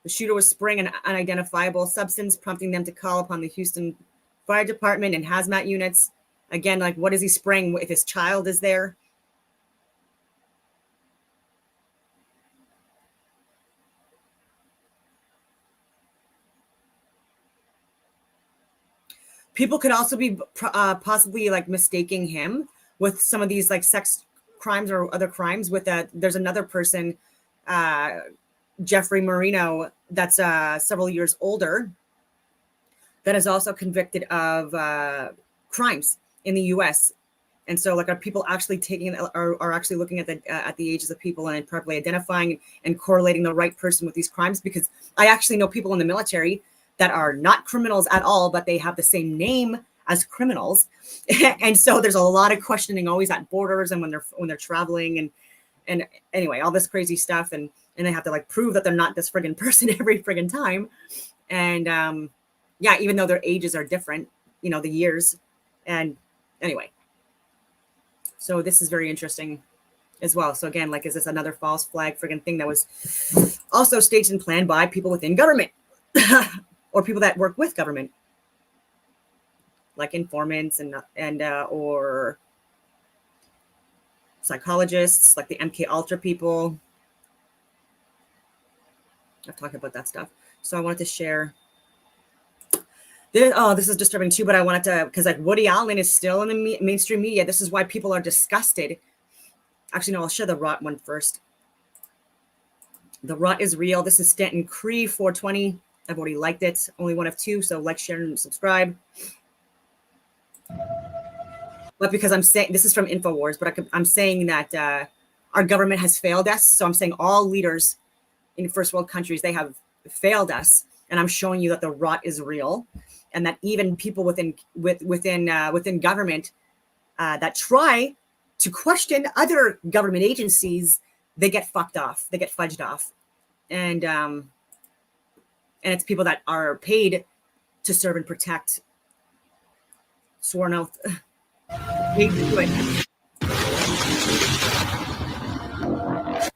The shooter was spraying an unidentifiable substance, prompting them to call upon the Houston Fire Department and hazmat units. Again, like, what is he spraying if his child is there? People could also be possibly like mistaking him with some of these like sex crimes or other crimes. With that, there's another person, Jeffrey Marino, that's several years older, that is also convicted of crimes in the U.S. And so, like, are people actually are actually looking at the ages of people and properly identifying and correlating the right person with these crimes? Because I actually know people in the military that are not criminals at all, but they have the same name as criminals. And so there's a lot of questioning always at borders and when they're traveling and anyway, all this crazy stuff. And they have to like prove that they're not this friggin' person every friggin' time. And yeah, even though their ages are different, the years. And anyway, so this is very interesting as well. So again, like, is this another false flag friggin' thing that was also staged and planned by people within government? Or people that work with government, like informants and or psychologists, like the MK Ultra people. I've talked about that stuff. So I wanted to share. This is disturbing too, but I wanted to, because like Woody Allen is still in the mainstream media. This is why people are disgusted. Actually, no, I'll share the rot one first. The rot is real. This is Stanton Cree 420. I've already liked it. Only one of 2. So like, share, and subscribe. But because I'm saying, this is from InfoWars, but I'm saying that our government has failed us. So I'm saying all leaders in first world countries, they have failed us. And I'm showing you that the rot is real. And that even people within government that try to question other government agencies, they get fucked off. They get fudged off. And it's people that are paid to serve and protect. Sworn oath. Paid to do it.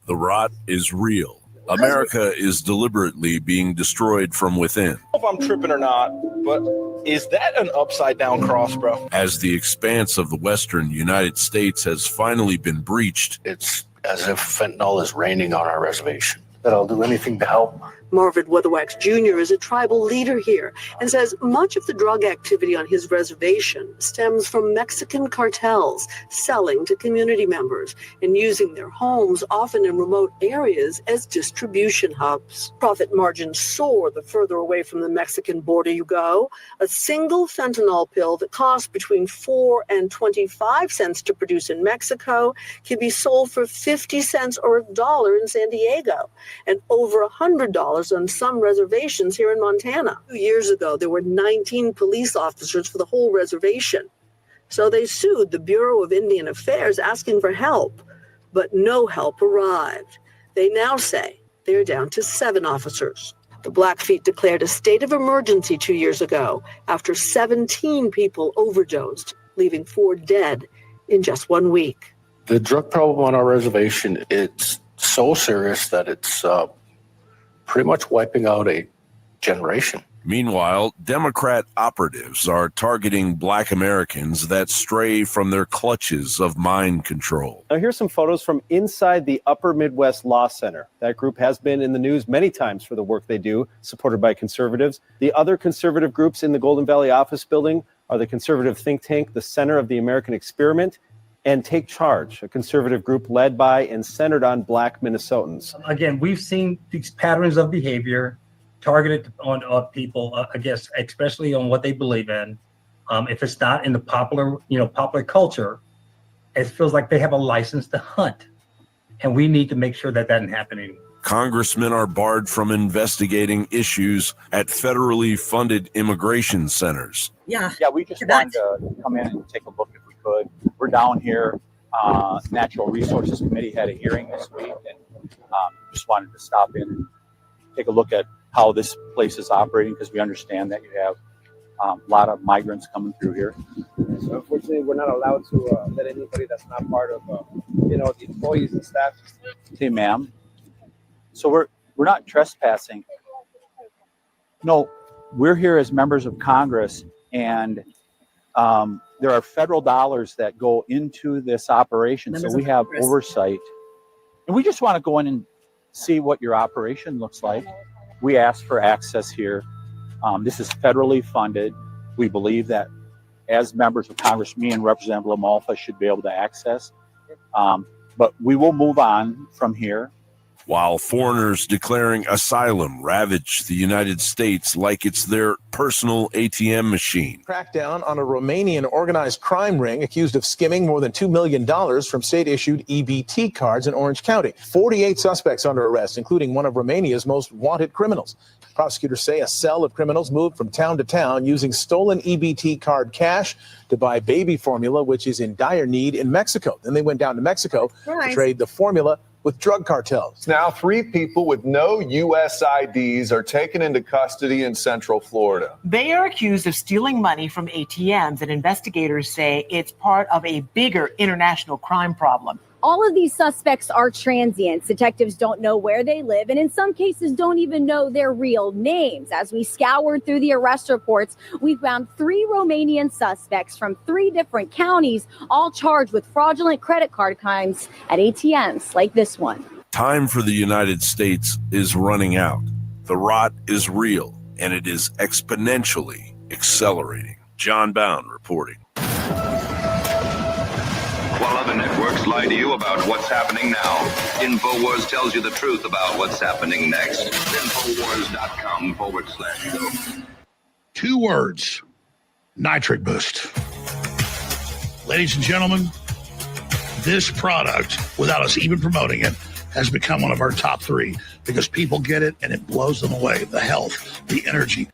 The rot is real. America is deliberately being destroyed from within. I don't know if I'm tripping or not, but is that an upside down cross, bro? As the expanse of the western United States has finally been breached, It's as if fentanyl is raining on our reservation. That I'll do anything to help Marvin Weatherwax Jr. is a tribal leader here and says much of the drug activity on his reservation stems from Mexican cartels selling to community members and using their homes, often in remote areas, as distribution hubs. Profit margins soar the further away from the Mexican border you go. A single fentanyl pill that costs between 4 and 25 cents to produce in Mexico can be sold for 50 cents or $1 in San Diego, and over $100 on some reservations here in Montana. 2 years ago, there were 19 police officers for the whole reservation. So they sued the Bureau of Indian Affairs asking for help, but no help arrived. They now say they're down to 7 officers. The Blackfeet declared a state of emergency 2 years ago after 17 people overdosed, leaving 4 dead in just 1 week. The drug problem on our reservation, it's so serious that it's pretty much wiping out a generation. Meanwhile, Democrat operatives are targeting Black Americans that stray from their clutches of mind control. Now, here's some photos from inside the Upper Midwest Law Center. That group has been in the news many times for the work they do, supported by conservatives. The other conservative groups in the Golden Valley office building are the conservative think tank, the Center of the American Experiment, and Take Charge, a conservative group led by and centered on Black Minnesotans. Again, we've seen these patterns of behavior targeted on people, I guess, especially on what they believe in. If it's not in the popular culture, it feels like they have a license to hunt. And we need to make sure that doesn't happen anymore. Congressmen are barred from investigating issues at federally funded immigration centers. Yeah, we just wanted to come in and take a look if we could. We're down here. Natural Resources Committee had a hearing this week, and just wanted to stop in and take a look at how this place is operating, because we understand that you have a lot of migrants coming through here. So unfortunately, we're not allowed to let anybody that's not part of, the employees and staff. Hey, ma'am. So we're not trespassing. No, we're here as members of Congress, and there are federal dollars that go into this operation. So we have oversight, and we just want to go in and see what your operation looks like. We asked for access here. This is federally funded. We believe that as members of Congress, me and Representative LaMalfa should be able to access. But we will move on from here. While foreigners declaring asylum ravage the United States like it's their personal ATM machine. Crackdown on a Romanian organized crime ring accused of skimming more than $2 million from state-issued EBT cards in Orange County. 48 suspects under arrest, including one of Romania's most wanted criminals. Prosecutors say a cell of criminals moved from town to town using stolen EBT card cash to buy baby formula, which is in dire need in Mexico. Then they went down to Mexico to trade the formula with drug cartels. Now, 3 people with no U.S. IDs are taken into custody in Central Florida. They are accused of stealing money from ATMs, and investigators say it's part of a bigger international crime problem. All of these suspects are transients. Detectives don't know where they live, and in some cases don't even know their real names. As we scoured through the arrest reports, we found 3 Romanian suspects from 3 different counties, all charged with fraudulent credit card crimes at ATMs like this one. Time for the United States is running out. The rot is real, and it is exponentially accelerating. John Bound reporting. While other networks lie to you about what's happening now, InfoWars tells you the truth about what's happening next. Infowars.com/go. 2 words: Nitric Boost. Ladies and gentlemen, this product, without us even promoting it, has become one of our top 3 because people get it and it blows them away. The health, the energy.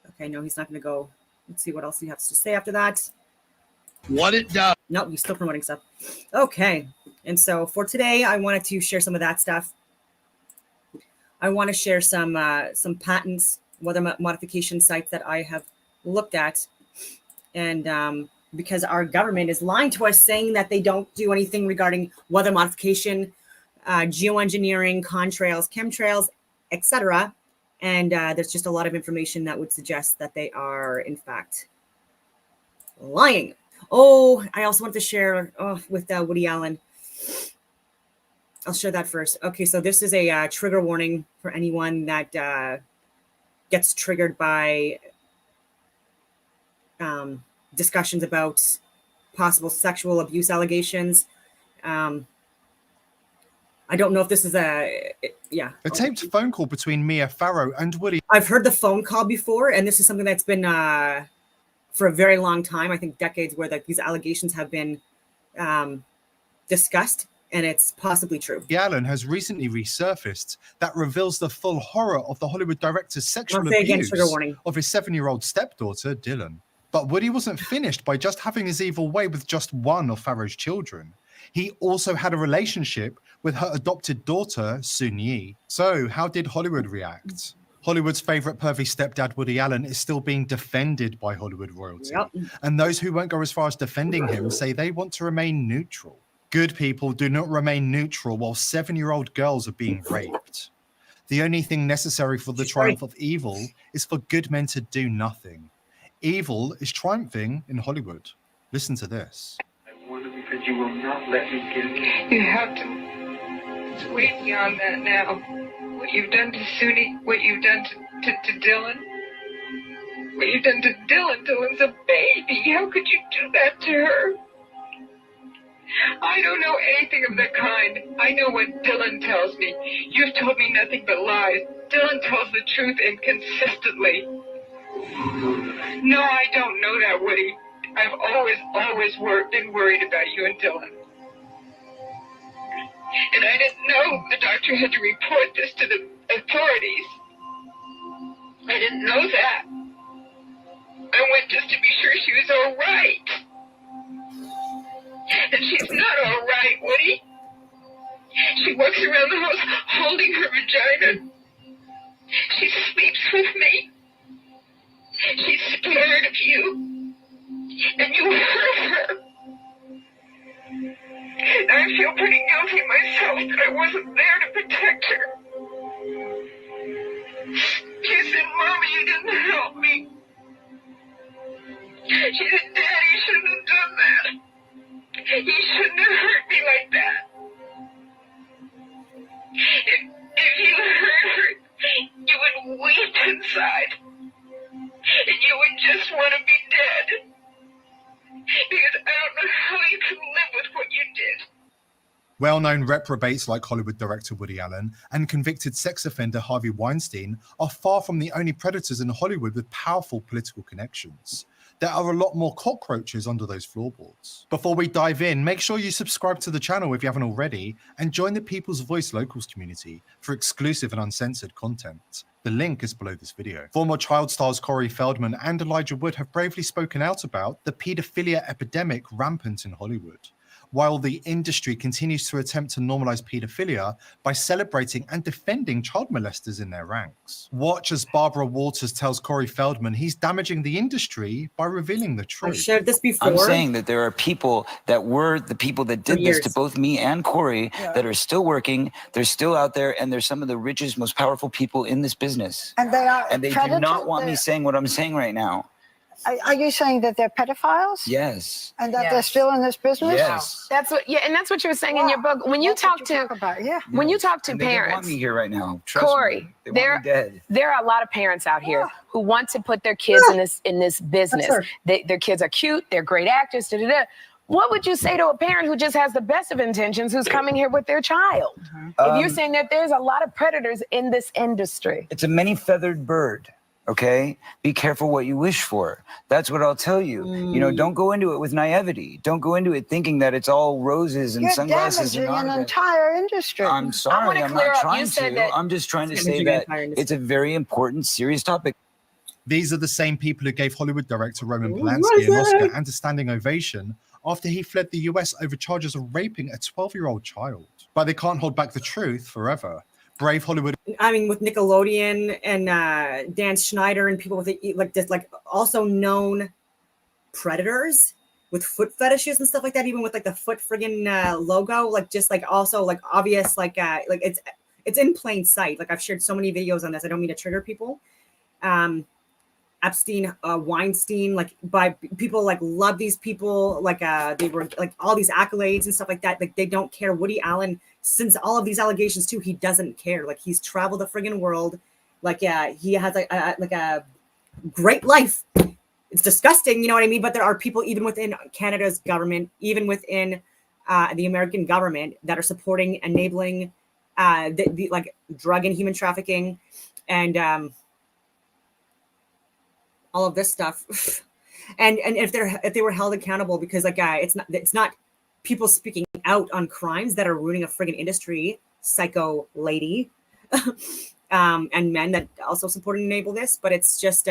Okay, no, he's not going to go. Let's see what else he has to say after that. What it does. No, he's still promoting stuff. Okay. And so for today, I wanted to share some of that stuff. I want to share some patents, weather modification sites that I have looked at. And because our government is lying to us, saying that they don't do anything regarding weather modification, geoengineering, contrails, chemtrails, etc. And there's just a lot of information that would suggest that they are, in fact, lying. Oh, I also want to share with Woody Allen. I'll share that first. Okay, so this is a trigger warning for anyone that gets triggered by discussions about possible sexual abuse allegations. I don't know if this is a taped phone call between Mia Farrow and Woody. I've heard the phone call before, and this is something that's been for a very long time, I think decades, where these allegations have been discussed, and it's possibly true. Allen has recently resurfaced that reveals the full horror of the Hollywood director's sexual I'll say again, abuse trigger warning. of his 7-year-old stepdaughter, Dylan. But Woody wasn't finished by just having his evil way with just one of Farrow's children. He also had a relationship with her adopted daughter, Sun Yi. So how did Hollywood react? Hollywood's favorite pervy stepdad, Woody Allen, is still being defended by Hollywood royalty. Yep. And those who won't go as far as defending him say they want to remain neutral. Good people do not remain neutral while 7-year-old girls are being raped. The only thing necessary for the triumph of evil is for good men to do nothing. Evil is triumphing in Hollywood. Listen to this. Because you will not let me get it. You have to. It's way beyond that now. What you've done to Suni, what you've done to Dylan. What you've done to Dylan. Dylan's a baby. How could you do that to her? I don't know anything of the kind. I know what Dylan tells me. You've told me nothing but lies. Dylan tells the truth inconsistently. No, I don't know that, Woody. I've always been worried about you and Dylan. And I didn't know the doctor had to report this to the authorities. I didn't know that. I went just to be sure she was all right. And she's not all right, Woody. She walks around the house holding her vagina. She sleeps with me. She's scared of you. And you hurt her. And I feel pretty guilty myself that I wasn't there to protect her. She said, Mommy, you didn't help me. She said, Daddy shouldn't have done that. He shouldn't have hurt me like that. If you hurt her, you would weep inside. And you would just want to be dead. Because I don't know how you can live with what you did. Well-known reprobates like Hollywood director Woody Allen and convicted sex offender Harvey Weinstein are far from the only predators in Hollywood with powerful political connections. There are a lot more cockroaches under those floorboards. Before we dive in, make sure you subscribe to the channel if you haven't already and join the People's Voice Locals community for exclusive and uncensored content. The link is below this video. Former child stars Corey Feldman and Elijah Wood have bravely spoken out about the paedophilia epidemic rampant in Hollywood, while the industry continues to attempt to normalize paedophilia by celebrating and defending child molesters in their ranks. Watch as Barbara Walters tells Corey Feldman he's damaging the industry by revealing the truth. I've shared this before. I'm saying that there are people that were the people that did this to both me and Corey that are still working. They're still out there, and they're some of the richest, most powerful people in this business. And they are. And they do not want me saying what I'm saying right now. Are you saying that they're pedophiles? Yes. And that they're still in this business? Yes. That's what, and that's what you were saying in your book. When you talk to, when you talk to And they don't want parents, me here right now. Trust Corey, me. They want me dead. there are a lot of parents out here who want to put their kids in this business. Their kids are cute, they're great actors. Da, da, da. What would you say to a parent who just has the best of intentions, who's coming here with their child? If you're saying that there's a lot of predators in this industry. It's a many-feathered bird. Okay, be careful what you wish for. That's what I'll tell you. You know, don't go into it with naivety. Don't go into it thinking that it's all roses and You're sunglasses and damaging an entire industry. I'm sorry, I'm not trying to. that I'm just trying to say that it's a very important, serious topic. These are the same people who gave Hollywood director Roman Polanski an Oscar and a standing ovation after he fled the US over charges of raping a 12-year-old child. But they can't hold back the truth forever. Brave Hollywood. I mean, with Nickelodeon and Dan Schneider and people with also known predators with foot fetishes and stuff like that, even with like the foot friggin' logo, also obvious, it's in plain sight. Like I've shared so many videos on this. I don't mean to trigger people. Epstein, Weinstein, by people love these people, they were all these accolades and stuff like that. Like they don't care. Woody Allen since all of these allegations too, he doesn't care. Like, he's traveled the friggin' world. Like, yeah, he has a great life. It's disgusting, you know what I mean? But there are people even within Canada's government, even within the American government, that are supporting, enabling the like drug and human trafficking, and all of this stuff. and if they were held accountable, because like it's not people speaking out on crimes that are ruining a friggin' industry, psycho lady, and men that also support and enable this, but it's just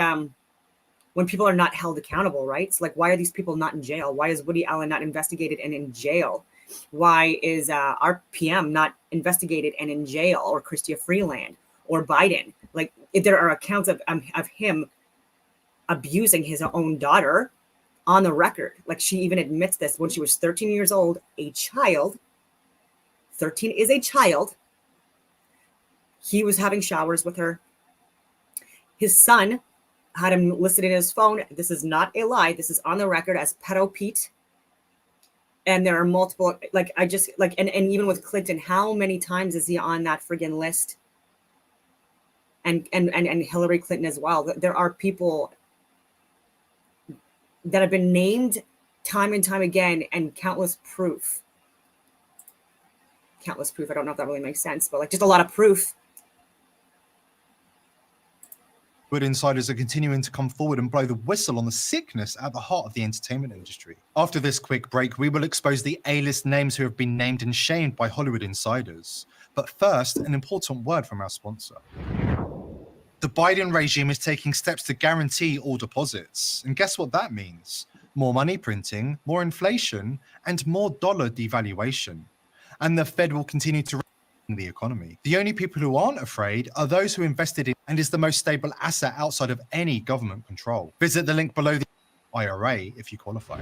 when people are not held accountable, right? It's like, why are these people not in jail? Why is Woody Allen not investigated and in jail? Why is our PM not investigated and in jail, or Chrystia Freeland or Biden? Like, if there are accounts of him abusing his own daughter on the record. Like, she even admits this when she was 13 years old, a child. 13 is a child. He was having showers with her. His son had him listed in his phone. This is not a lie. This is on the record as Pedo Pete. And there are multiple, like, I just like, and even with Clinton, how many times is he on that friggin' list? And Hillary Clinton as well. There are people that have been named time and time again, and countless proof. I don't know if that really makes sense, but like, just a lot of proof. But insiders are continuing to come forward and blow the whistle on the sickness at the heart of the entertainment industry. After this quick break, we will expose the A-list names who have been named and shamed by Hollywood insiders. But first, an important word from our sponsor. The Biden regime is taking steps to guarantee all deposits. And guess what that means? More money printing, more inflation, and more dollar devaluation. And the Fed will continue to the economy. The only people who aren't afraid are those who invested in and is the most stable asset outside of any government control. Visit the link below the IRA if you qualify.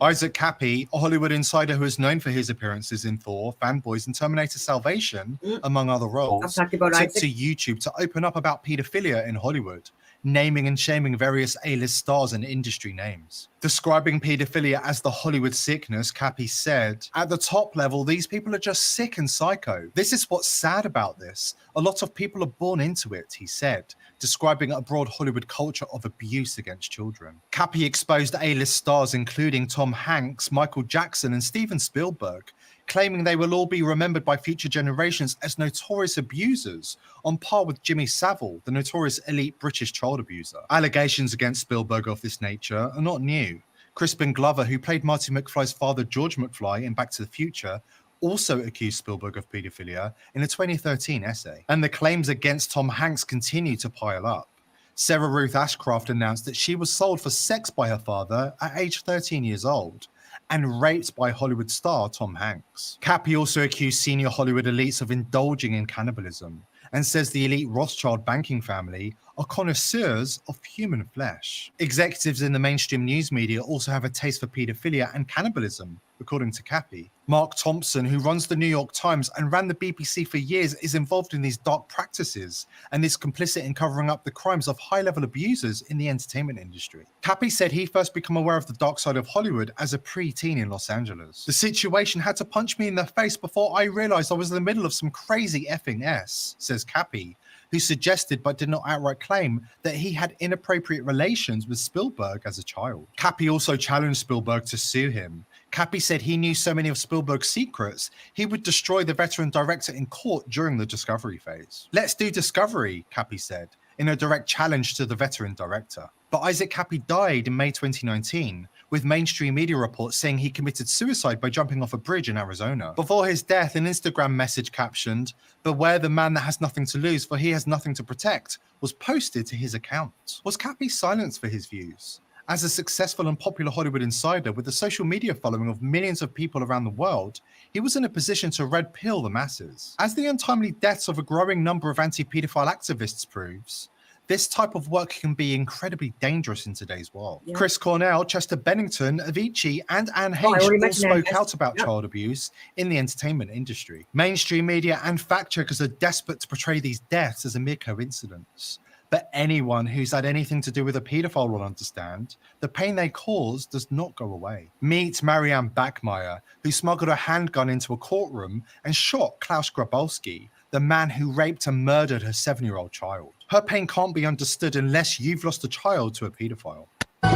Isaac Kappy, a Hollywood insider who is known for his appearances in Thor, Fanboys, and Terminator Salvation, among other roles, took to YouTube to open up about pedophilia in Hollywood, naming and shaming various A-list stars and industry names. Describing pedophilia as the Hollywood sickness, Kappy said, "At the top level, these people are just sick and psycho. This is what's sad about this. A lot of people are born into it," he said, describing a broad Hollywood culture of abuse against children. Kappy exposed A-list stars including Tom Hanks, Michael Jackson, and Steven Spielberg, claiming they will all be remembered by future generations as notorious abusers, on par with Jimmy Savile, the notorious elite British child abuser. Allegations against Spielberg of this nature are not new. Crispin Glover, who played Marty McFly's father George McFly in Back to the Future, also accused Spielberg of pedophilia in a 2013 essay. And the claims against Tom Hanks continue to pile up. Sarah Ruth Ashcraft announced that she was sold for sex by her father at age 13 years old, and raped by Hollywood star Tom Hanks. Kappy also accused senior Hollywood elites of indulging in cannibalism, and says the elite Rothschild banking family are connoisseurs of human flesh. Executives in the mainstream news media also have a taste for pedophilia and cannibalism, according to Kappy. Mark Thompson, who runs the New York Times and ran the BBC for years, is involved in these dark practices and is complicit in covering up the crimes of high-level abusers in the entertainment industry. Kappy said he first became aware of the dark side of Hollywood as a pre-teen in Los Angeles. "The situation had to punch me in the face before I realized I was in the middle of some crazy effing S," says Kappy, who suggested but did not outright claim that he had inappropriate relations with Spielberg as a child. Kappy also challenged Spielberg to sue him. Kappy said he knew so many of Spielberg's secrets, he would destroy the veteran director in court during the discovery phase. "Let's do discovery," Kappy said, in a direct challenge to the veteran director. But Isaac Kappy died in May 2019, with mainstream media reports saying he committed suicide by jumping off a bridge in Arizona. Before his death, an Instagram message captioned, "Beware the man that has nothing to lose, for he has nothing to protect," was posted to his account. Was Kappy silenced for his views? As a successful and popular Hollywood insider with a social media following of millions of people around the world, he was in a position to red pill the masses. As the untimely deaths of a growing number of anti-pedophile activists proves, this type of work can be incredibly dangerous in today's world. Yeah. Chris Cornell, Chester Bennington, Avicii, and Anne Heche all spoke out about child abuse in the entertainment industry. Mainstream media and fact checkers are desperate to portray these deaths as a mere coincidence. But anyone who's had anything to do with a paedophile will understand the pain they cause does not go away. Meet Marianne Bachmeier, who smuggled a handgun into a courtroom and shot Klaus Grabowski, the man who raped and murdered her 7-year-old child. Her pain can't be understood unless you've lost a child to a paedophile. I'm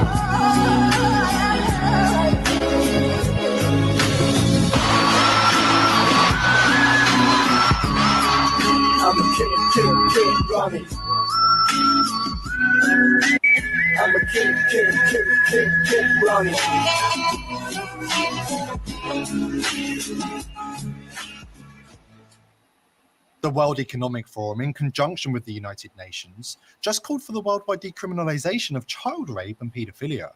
a kid, Ronnie. I'm a kid, Ronnie. The World Economic Forum, in conjunction with the United Nations, just called for the worldwide decriminalization of child rape and paedophilia.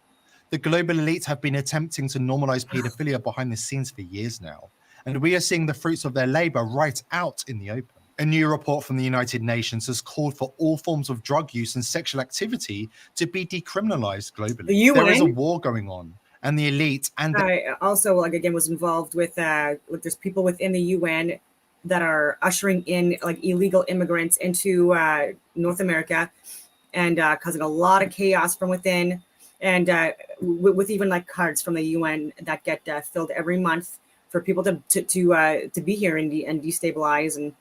The global elite have been attempting to normalize paedophilia behind the scenes for years now, and we are seeing the fruits of their labor right out in the open. A new report from the United Nations has called for all forms of drug use and sexual activity to be decriminalized globally. The UN? There is a war going on, and the elite and I also, like, again, was involved with there's people within the UN that are ushering in like illegal immigrants into North America and causing a lot of chaos from within, and with even like cards from the UN that get filled every month for people to be here and destabilize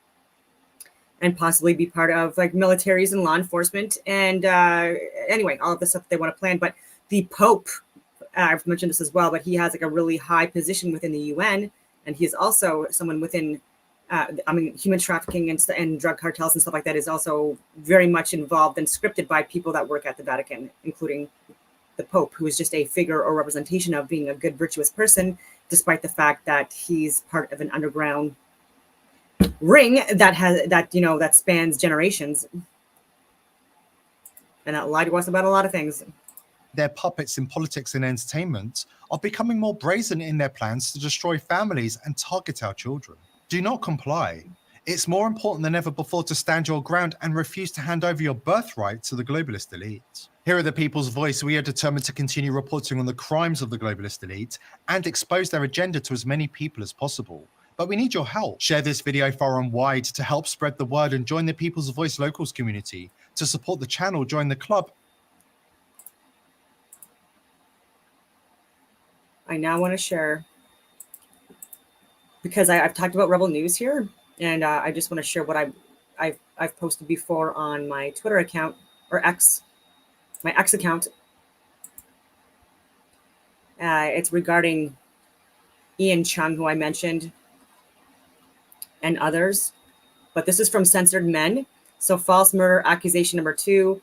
and possibly be part of like militaries and law enforcement. And anyway, all of the stuff they want to plan. But the Pope, I've mentioned this as well, but he has like a really high position within the UN, and he is also someone within human trafficking and drug cartels and stuff like that is also very much involved and scripted by people that work at the Vatican, including the Pope, who is just a figure or representation of being a good, virtuous person, despite the fact that he's part of an underground ring that spans generations and that lie to us about a lot of things. their puppets in politics and entertainment are becoming more brazen in their plans to destroy families and target our children. Do not comply. It's more important than ever before to stand your ground and refuse to hand over your birthright to the globalist elite. Here at the People's Voice, we are determined to continue reporting on the crimes of the globalist elite and expose their agenda to as many people as possible. But we need your help. Share this video far and wide to help spread the word and join the People's Voice Locals community. To support the channel, join the club. I now want to share, because I've talked about Rebel News here, and I just want to share what I've posted before on my Twitter account, or X, my X account. It's regarding Ian Chung, who I mentioned, and others. But this is from Censored Men. So false murder accusation number 2.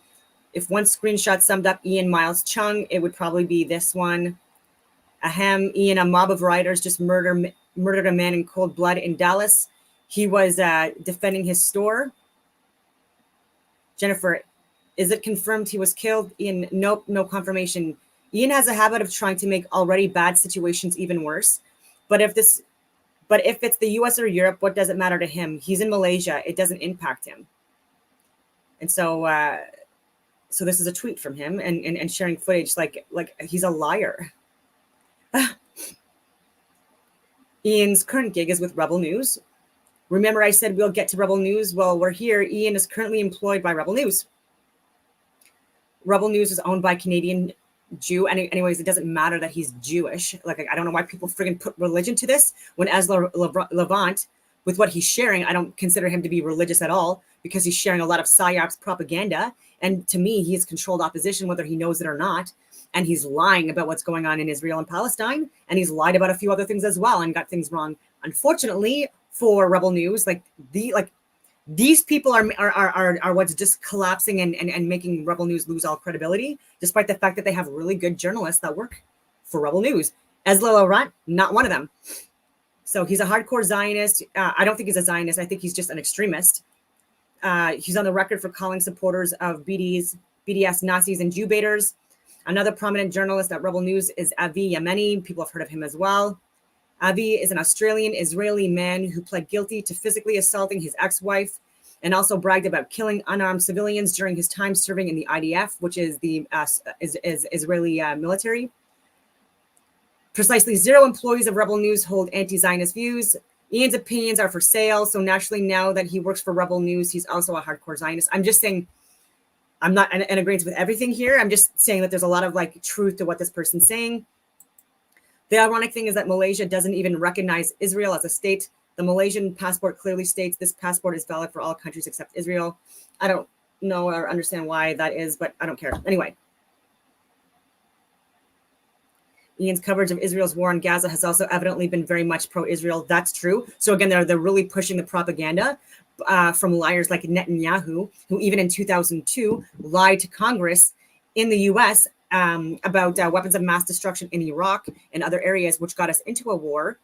If one screenshot summed up Ian Miles Chung, it would probably be this one. Ahem, Ian, a mob of rioters just murdered a man in cold blood in Dallas. He was defending his store. Jennifer, is it confirmed he was killed? Ian, nope, no confirmation. Ian has a habit of trying to make already bad situations even worse. But if it's the US or Europe, what does it matter to him? He's in Malaysia. It doesn't impact him. And so so this is a tweet from him and sharing footage like he's a liar. Ian's current gig is with Rebel News. Remember I said we'll get to Rebel News? Well, we're here. Ian is currently employed by Rebel News. Rebel News is owned by Canadian Jew. Anyways, it doesn't matter that he's Jewish. Like, I don't know why people friggin' put religion to this. When Ezra Levant, with what he's sharing, I don't consider him to be religious at all, because he's sharing a lot of PSYOPs propaganda. And to me, he's controlled opposition, whether he knows it or not. And he's lying about what's going on in Israel and Palestine. And he's lied about a few other things as well and got things wrong. Unfortunately for Rebel News, these people are what's just collapsing and making Rebel News lose all credibility, despite the fact that they have really good journalists that work for Rebel News. Ezra Levant, not one of them. So he's a hardcore Zionist. I don't think he's a Zionist. I think he's just an extremist. He's on the record for calling supporters of BDS Nazis and Jew baiters. Another prominent journalist at Rebel News is Avi Yemeni. People have heard of him as well. Avi is an Australian-Israeli man who pled guilty to physically assaulting his ex-wife and also bragged about killing unarmed civilians during his time serving in the IDF, which is the Israeli military. Precisely 0 employees of Rebel News hold anti-Zionist views. Ian's opinions are for sale, so naturally now that he works for Rebel News, he's also a hardcore Zionist. I'm just saying, I'm not in agreement with everything here. I'm just saying that there's a lot of like truth to what this person's saying. The ironic thing is that Malaysia doesn't even recognize Israel as a state. The Malaysian passport clearly states this passport is valid for all countries except Israel. I don't know or understand why that is, but I don't care. Anyway. Ian's coverage of Israel's war on Gaza has also evidently been very much pro-Israel. That's true. So again, they're really pushing the propaganda from liars like Netanyahu, who even in 2002 lied to Congress in the U.S. About weapons of mass destruction in Iraq and other areas, which got us into a war.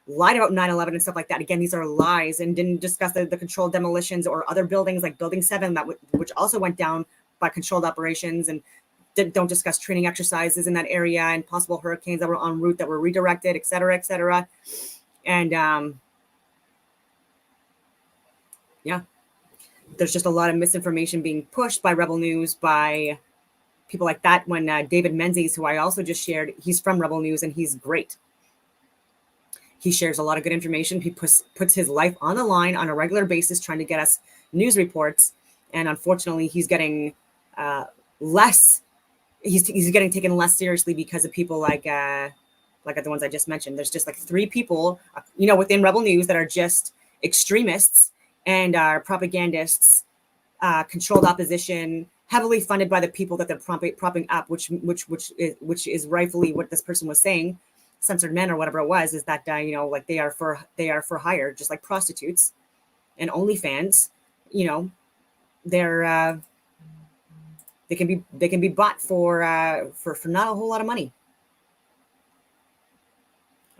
Lied about 9/11 and stuff like that. Again, these are lies, and didn't discuss the controlled demolitions or other buildings like Building 7, which also went down by controlled operations, and don't discuss training exercises in that area and possible hurricanes that were en route that were redirected, et cetera, et cetera. And yeah, there's just a lot of misinformation being pushed by Rebel News, by people like that. When David Menzies, who I also just shared, he's from Rebel News and he's great. He shares a lot of good information. He puts his life on the line on a regular basis, trying to get us news reports. And unfortunately, he's getting less. He's getting taken less seriously because of people like the ones I just mentioned. There's just like 3 people, within Rebel News that are just extremists and are propagandists, controlled opposition, heavily funded by the people that they're propping up, which is rightfully what this person was saying. Censored Men or whatever it was, is that like they are for hire, just like prostitutes and OnlyFans. They can be bought for not a whole lot of money,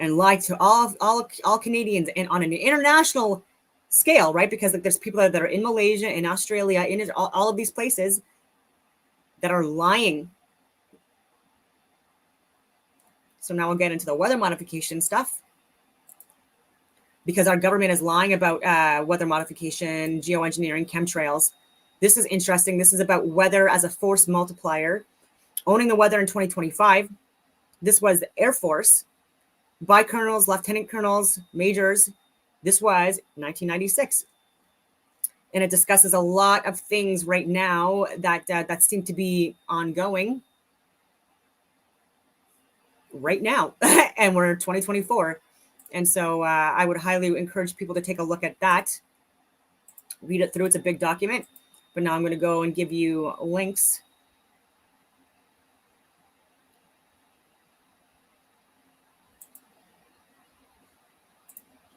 and lie to all Canadians and on an international scale, right? Because like, there's people that are in Malaysia, in Australia, in all of these places that are lying. So now we'll get into the weather modification stuff, because our government is lying about weather modification, geoengineering, chemtrails. This is interesting. This is about weather as a force multiplier. Owning the weather in 2025. This was the Air Force by colonels, lieutenant colonels, majors. This was 1996. And it discusses a lot of things right now that seem to be ongoing right now. And we're in 2024. And so I would highly encourage people to take a look at that. Read it through. It's a big document. But now I'm going to go and give you links.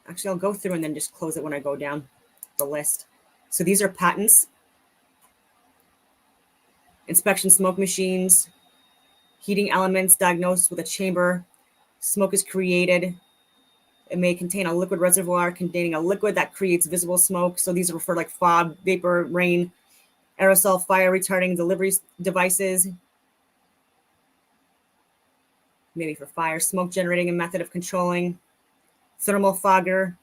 Actually, I'll go through and then just close it when I go down the list. So these are patents. Inspection smoke machines. Heating elements diagnosed with a chamber. Smoke is created. It may contain a liquid reservoir containing a liquid that creates visible smoke. So these are for like fog, vapor, rain, aerosol, fire retarding delivery devices, maybe for fire, smoke generating and method of controlling, thermal fogger,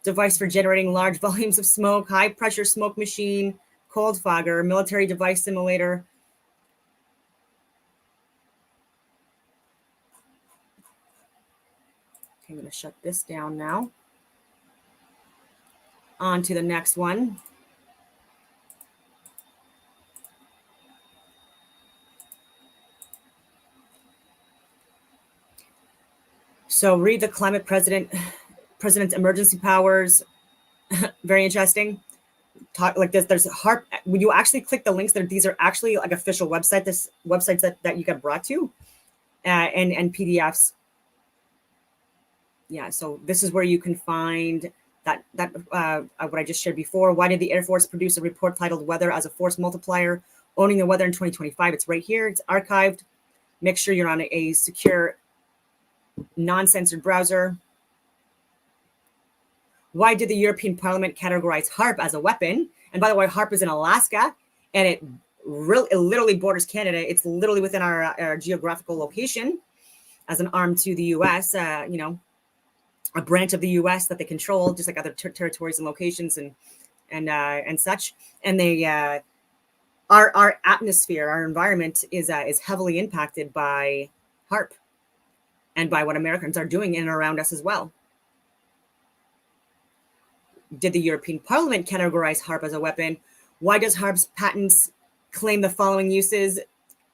device for generating large volumes of smoke, high pressure smoke machine, cold fogger, military device simulator. Okay, I'm going to shut this down now. On to the next one. So read the climate president's emergency powers. Very interesting. Talk like this. There's HAARP. When you actually click the links there, these are actually like official websites that you get brought to, and PDFs. Yeah. So this is where you can find that what I just shared before. Why did the Air Force produce a report titled "Weather as a Force Multiplier: Owning the Weather in 2025"? It's right here. It's archived. Make sure you're on a secure, non-censored browser. Why did the European Parliament categorize HAARP as a weapon? And by the way, HAARP is in Alaska, and it literally borders Canada. It's literally within our geographical location as an arm to the U.S., a branch of the U.S. that they control, just like other territories and locations and such. And they our atmosphere, our environment is heavily impacted by HAARP and by what Americans are doing in and around us as well. Did the European Parliament categorize HAARP as a weapon? Why does HAARP's patents claim the following uses: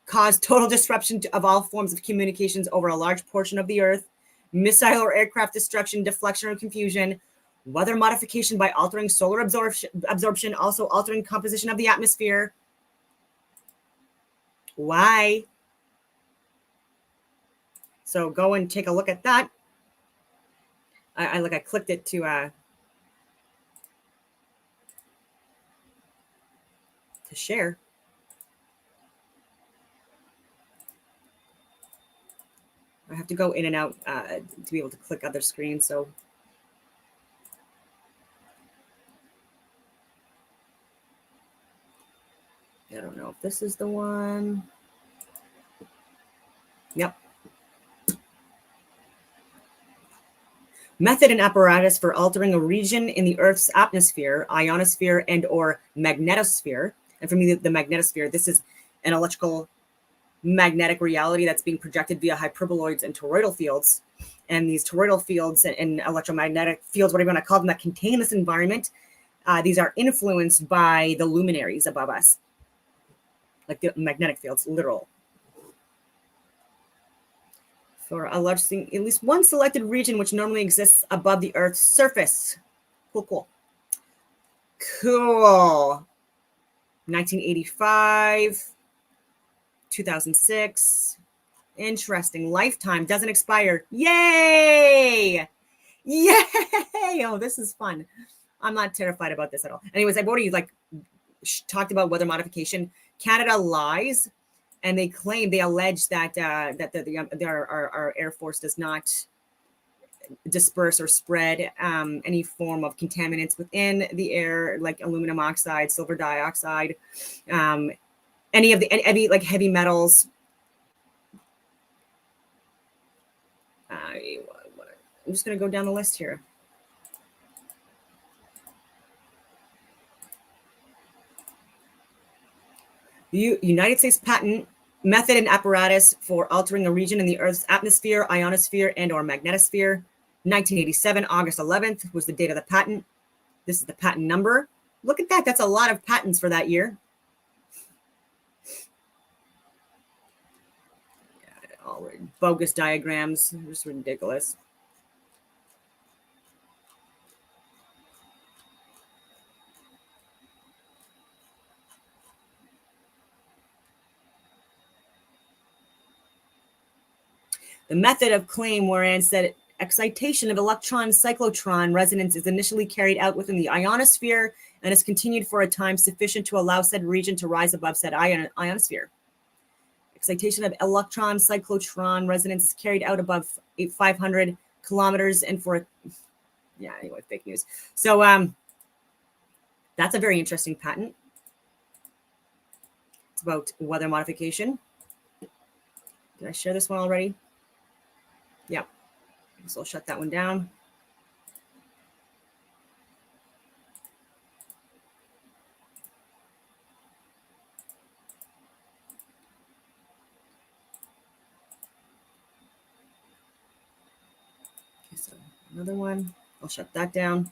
cause total disruption of all forms of communications over a large portion of the Earth, missile or aircraft destruction, deflection, or confusion, weather modification by altering solar absorption, also altering composition of the atmosphere. Why? So go and take a look at that. I clicked it to share. I have to go in and out to be able to click other screens. So I don't know if this is the one. Yep. Method and apparatus for altering a region in the Earth's atmosphere, ionosphere, and or magnetosphere. And for me, the magnetosphere, this is an electrical magnetic reality that's being projected via hyperboloids and toroidal fields. And these toroidal fields and electromagnetic fields, whatever you want to call them, that contain this environment, these are influenced by the luminaries above us, like the magnetic fields, literal. For a large thing, at least one selected region which normally exists above the Earth's surface. Cool. 1985, 2006. Interesting. Lifetime doesn't expire. Yay! Oh, this is fun. I'm not terrified about this at all. Anyways, I've already talked about weather modification. Canada lies. And they allege that our Air Force does not disperse or spread any form of contaminants within the air, like aluminum oxide, silver dioxide, any of the heavy metals. I'm just going to go down the list here. United States patent method and apparatus for altering a region in the Earth's atmosphere, ionosphere, and or magnetosphere. 1987, August 11th was the date of the patent. This is the patent number. Look at that. That's a lot of patents for that year. All bogus diagrams. Just ridiculous. The method of claim wherein said excitation of electron cyclotron resonance is initially carried out within the ionosphere and is continued for a time sufficient to allow said region to rise above said ionosphere. Excitation of electron cyclotron resonance is carried out above 500 kilometers and for anyway, fake news. So that's a very interesting patent. It's about weather modification. Did I share this one already? Yeah, so I'll shut that one down. Okay, so another one, I'll shut that down.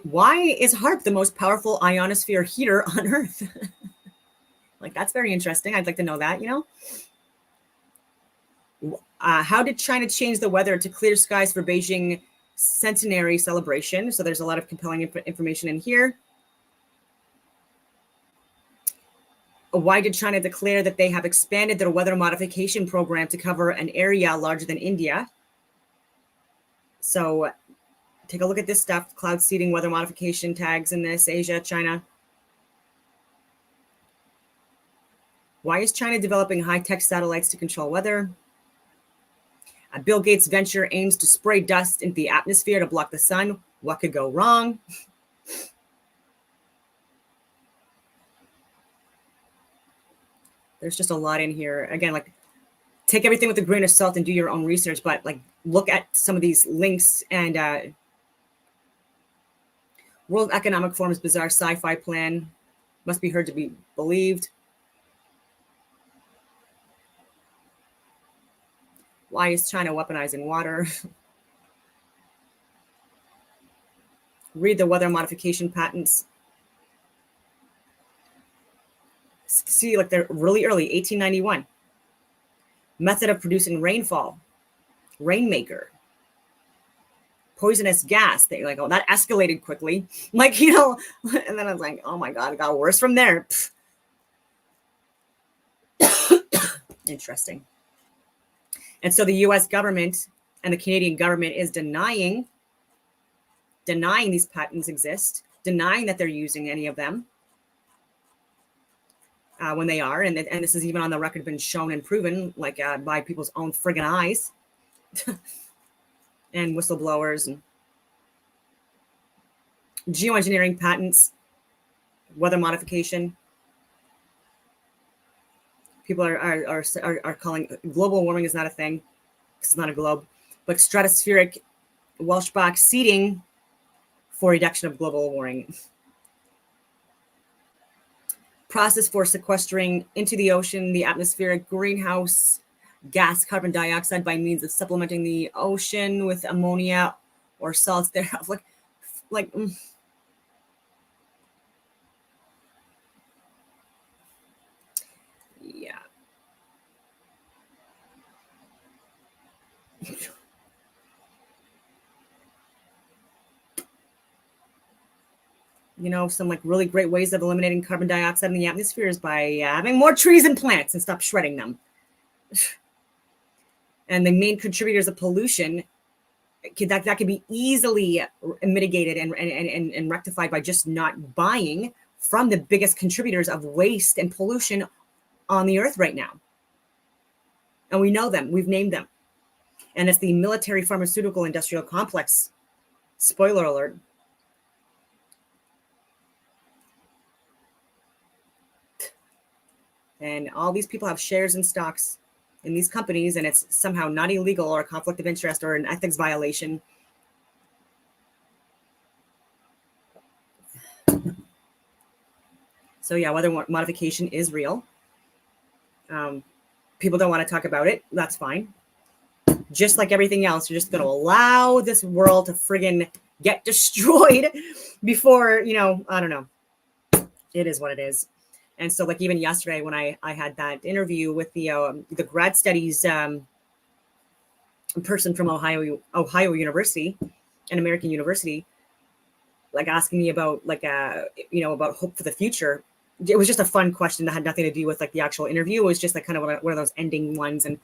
Why is HAARP the most powerful ionosphere heater on Earth? That's very interesting. I'd like to know that, How did China change the weather to clear skies for Beijing centenary celebration? So there's a lot of compelling information in here. Why did China declare that they have expanded their weather modification program to cover an area larger than India? So take a look at this stuff, cloud seeding, weather modification tags in this, Asia, China. Why is China developing high-tech satellites to control weather? Bill Gates' venture aims to spray dust into the atmosphere to block the sun. What could go wrong? There's just a lot in here. Again, take everything with a grain of salt and do your own research, but look at some of these links and World Economic Forum's bizarre sci-fi plan must be heard to be believed. Why is China weaponizing water? Read the weather modification patents. See, like they're really early, 1891. Method of producing rainfall, rainmaker. Poisonous gas. They like, oh, that escalated quickly. Like, you know, and then I was like, oh my God, it got worse from there. Interesting. And so the US government and the Canadian government is denying these patents exist, denying that they're using any of them when they are. And this is even on the record, been shown and proven, like by people's own friggin' eyes and whistleblowers and geoengineering patents, weather modification. People are calling global warming is not a thing. It's not a globe, but stratospheric Welsh-Bach seeding for reduction of global warming. Process for sequestering into the ocean the atmospheric greenhouse gas carbon dioxide by means of supplementing the ocean with ammonia or salts thereof. Yeah. You know, some like really great ways of eliminating carbon dioxide in the atmosphere is by having more trees and plants and stop shredding them. And the main contributors of pollution that can be easily mitigated and rectified by just not buying from the biggest contributors of waste and pollution on the earth right now. And we know them, we've named them. And it's the military pharmaceutical industrial complex. Spoiler alert. And all these people have shares and stocks in these companies, and it's somehow not illegal or a conflict of interest or an ethics violation. So yeah, weather modification is real. People don't want to talk about it. That's fine. Just like everything else, you're just going to allow this world to friggin' get destroyed before, you know, I don't know. It is what it is. And so like even yesterday when I had that interview with the grad studies person from Ohio University, an American university, like asking me about like, you know, about hope for the future. It was just a fun question that had nothing to do with like the actual interview. It was just like kind of one of those ending ones. And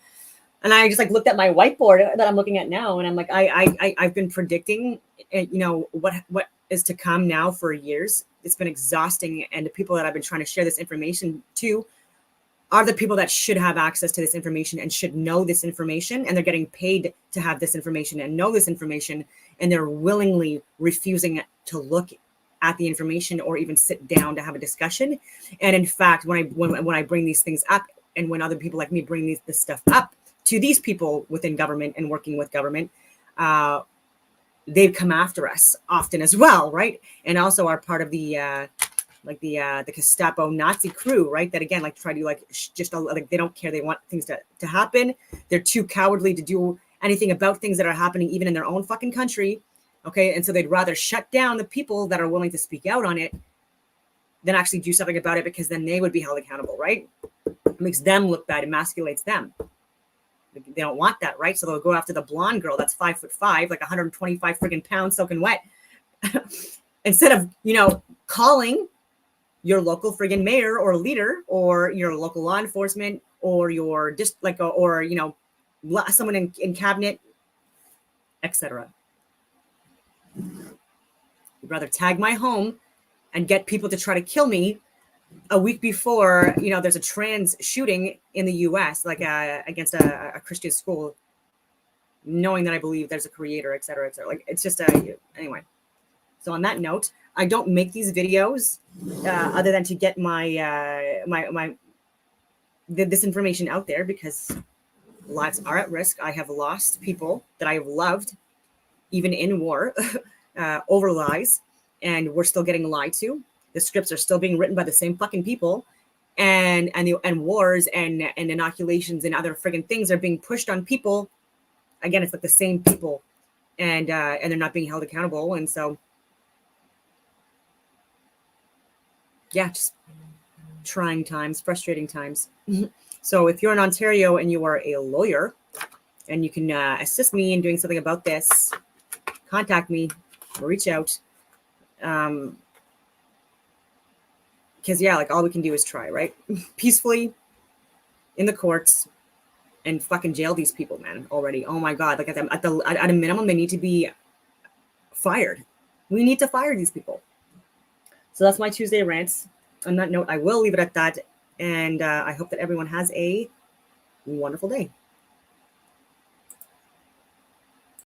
I just like looked at my whiteboard that I'm looking at now. And I'm like, I've been predicting, you know, what is to come now for years. It's been exhausting. And the people that I've been trying to share this information to are the people that should have access to this information and should know this information. And they're getting paid to have this information and know this information. And they're willingly refusing to look at the information or even sit down to have a discussion. And in fact, when I bring these things up and when other people like me bring this stuff up to these people within government and working with government, they've come after us often as well, right? And also are part of the Gestapo Nazi crew, right? That again, like try to like just like they don't care. They want things to happen. They're too cowardly to do anything about things that are happening even in their own fucking country. Okay, and so they'd rather shut down the people that are willing to speak out on it than actually do something about it, because then they would be held accountable, right? It makes them look bad, emasculates them. They don't want that, right? So they'll go after the blonde girl that's 5'5", like 125 friggin' pounds soaking wet, instead of, you know, calling your local friggin' mayor or leader or your local law enforcement or your just like or you know someone in cabinet, etc. I'd rather tag my home and get people to try to kill me a week before, you know, there's a trans shooting in the US, like against a Christian school, knowing that I believe there's a creator, et cetera, et cetera. Like, it's just anyway. So on that note, I don't make these videos other than to get this information out there, because lives are at risk. I have lost people that I have loved, even in war, over lies, and we're still getting lied to. The scripts are still being written by the same fucking people, and wars and inoculations and other friggin' things are being pushed on people again, it's like the same people, and they're not being held accountable. And so, yeah, just trying times, frustrating times. So if you're in Ontario and you are a lawyer and you can assist me in doing something about this, contact me or reach out. Because yeah, like all we can do is try, right? Peacefully in the courts and fucking jail these people, man, already. Oh my God. Like at a minimum, they need to be fired. We need to fire these people. So that's my Tuesday rants. On that note, I will leave it at that. And I hope that everyone has a wonderful day.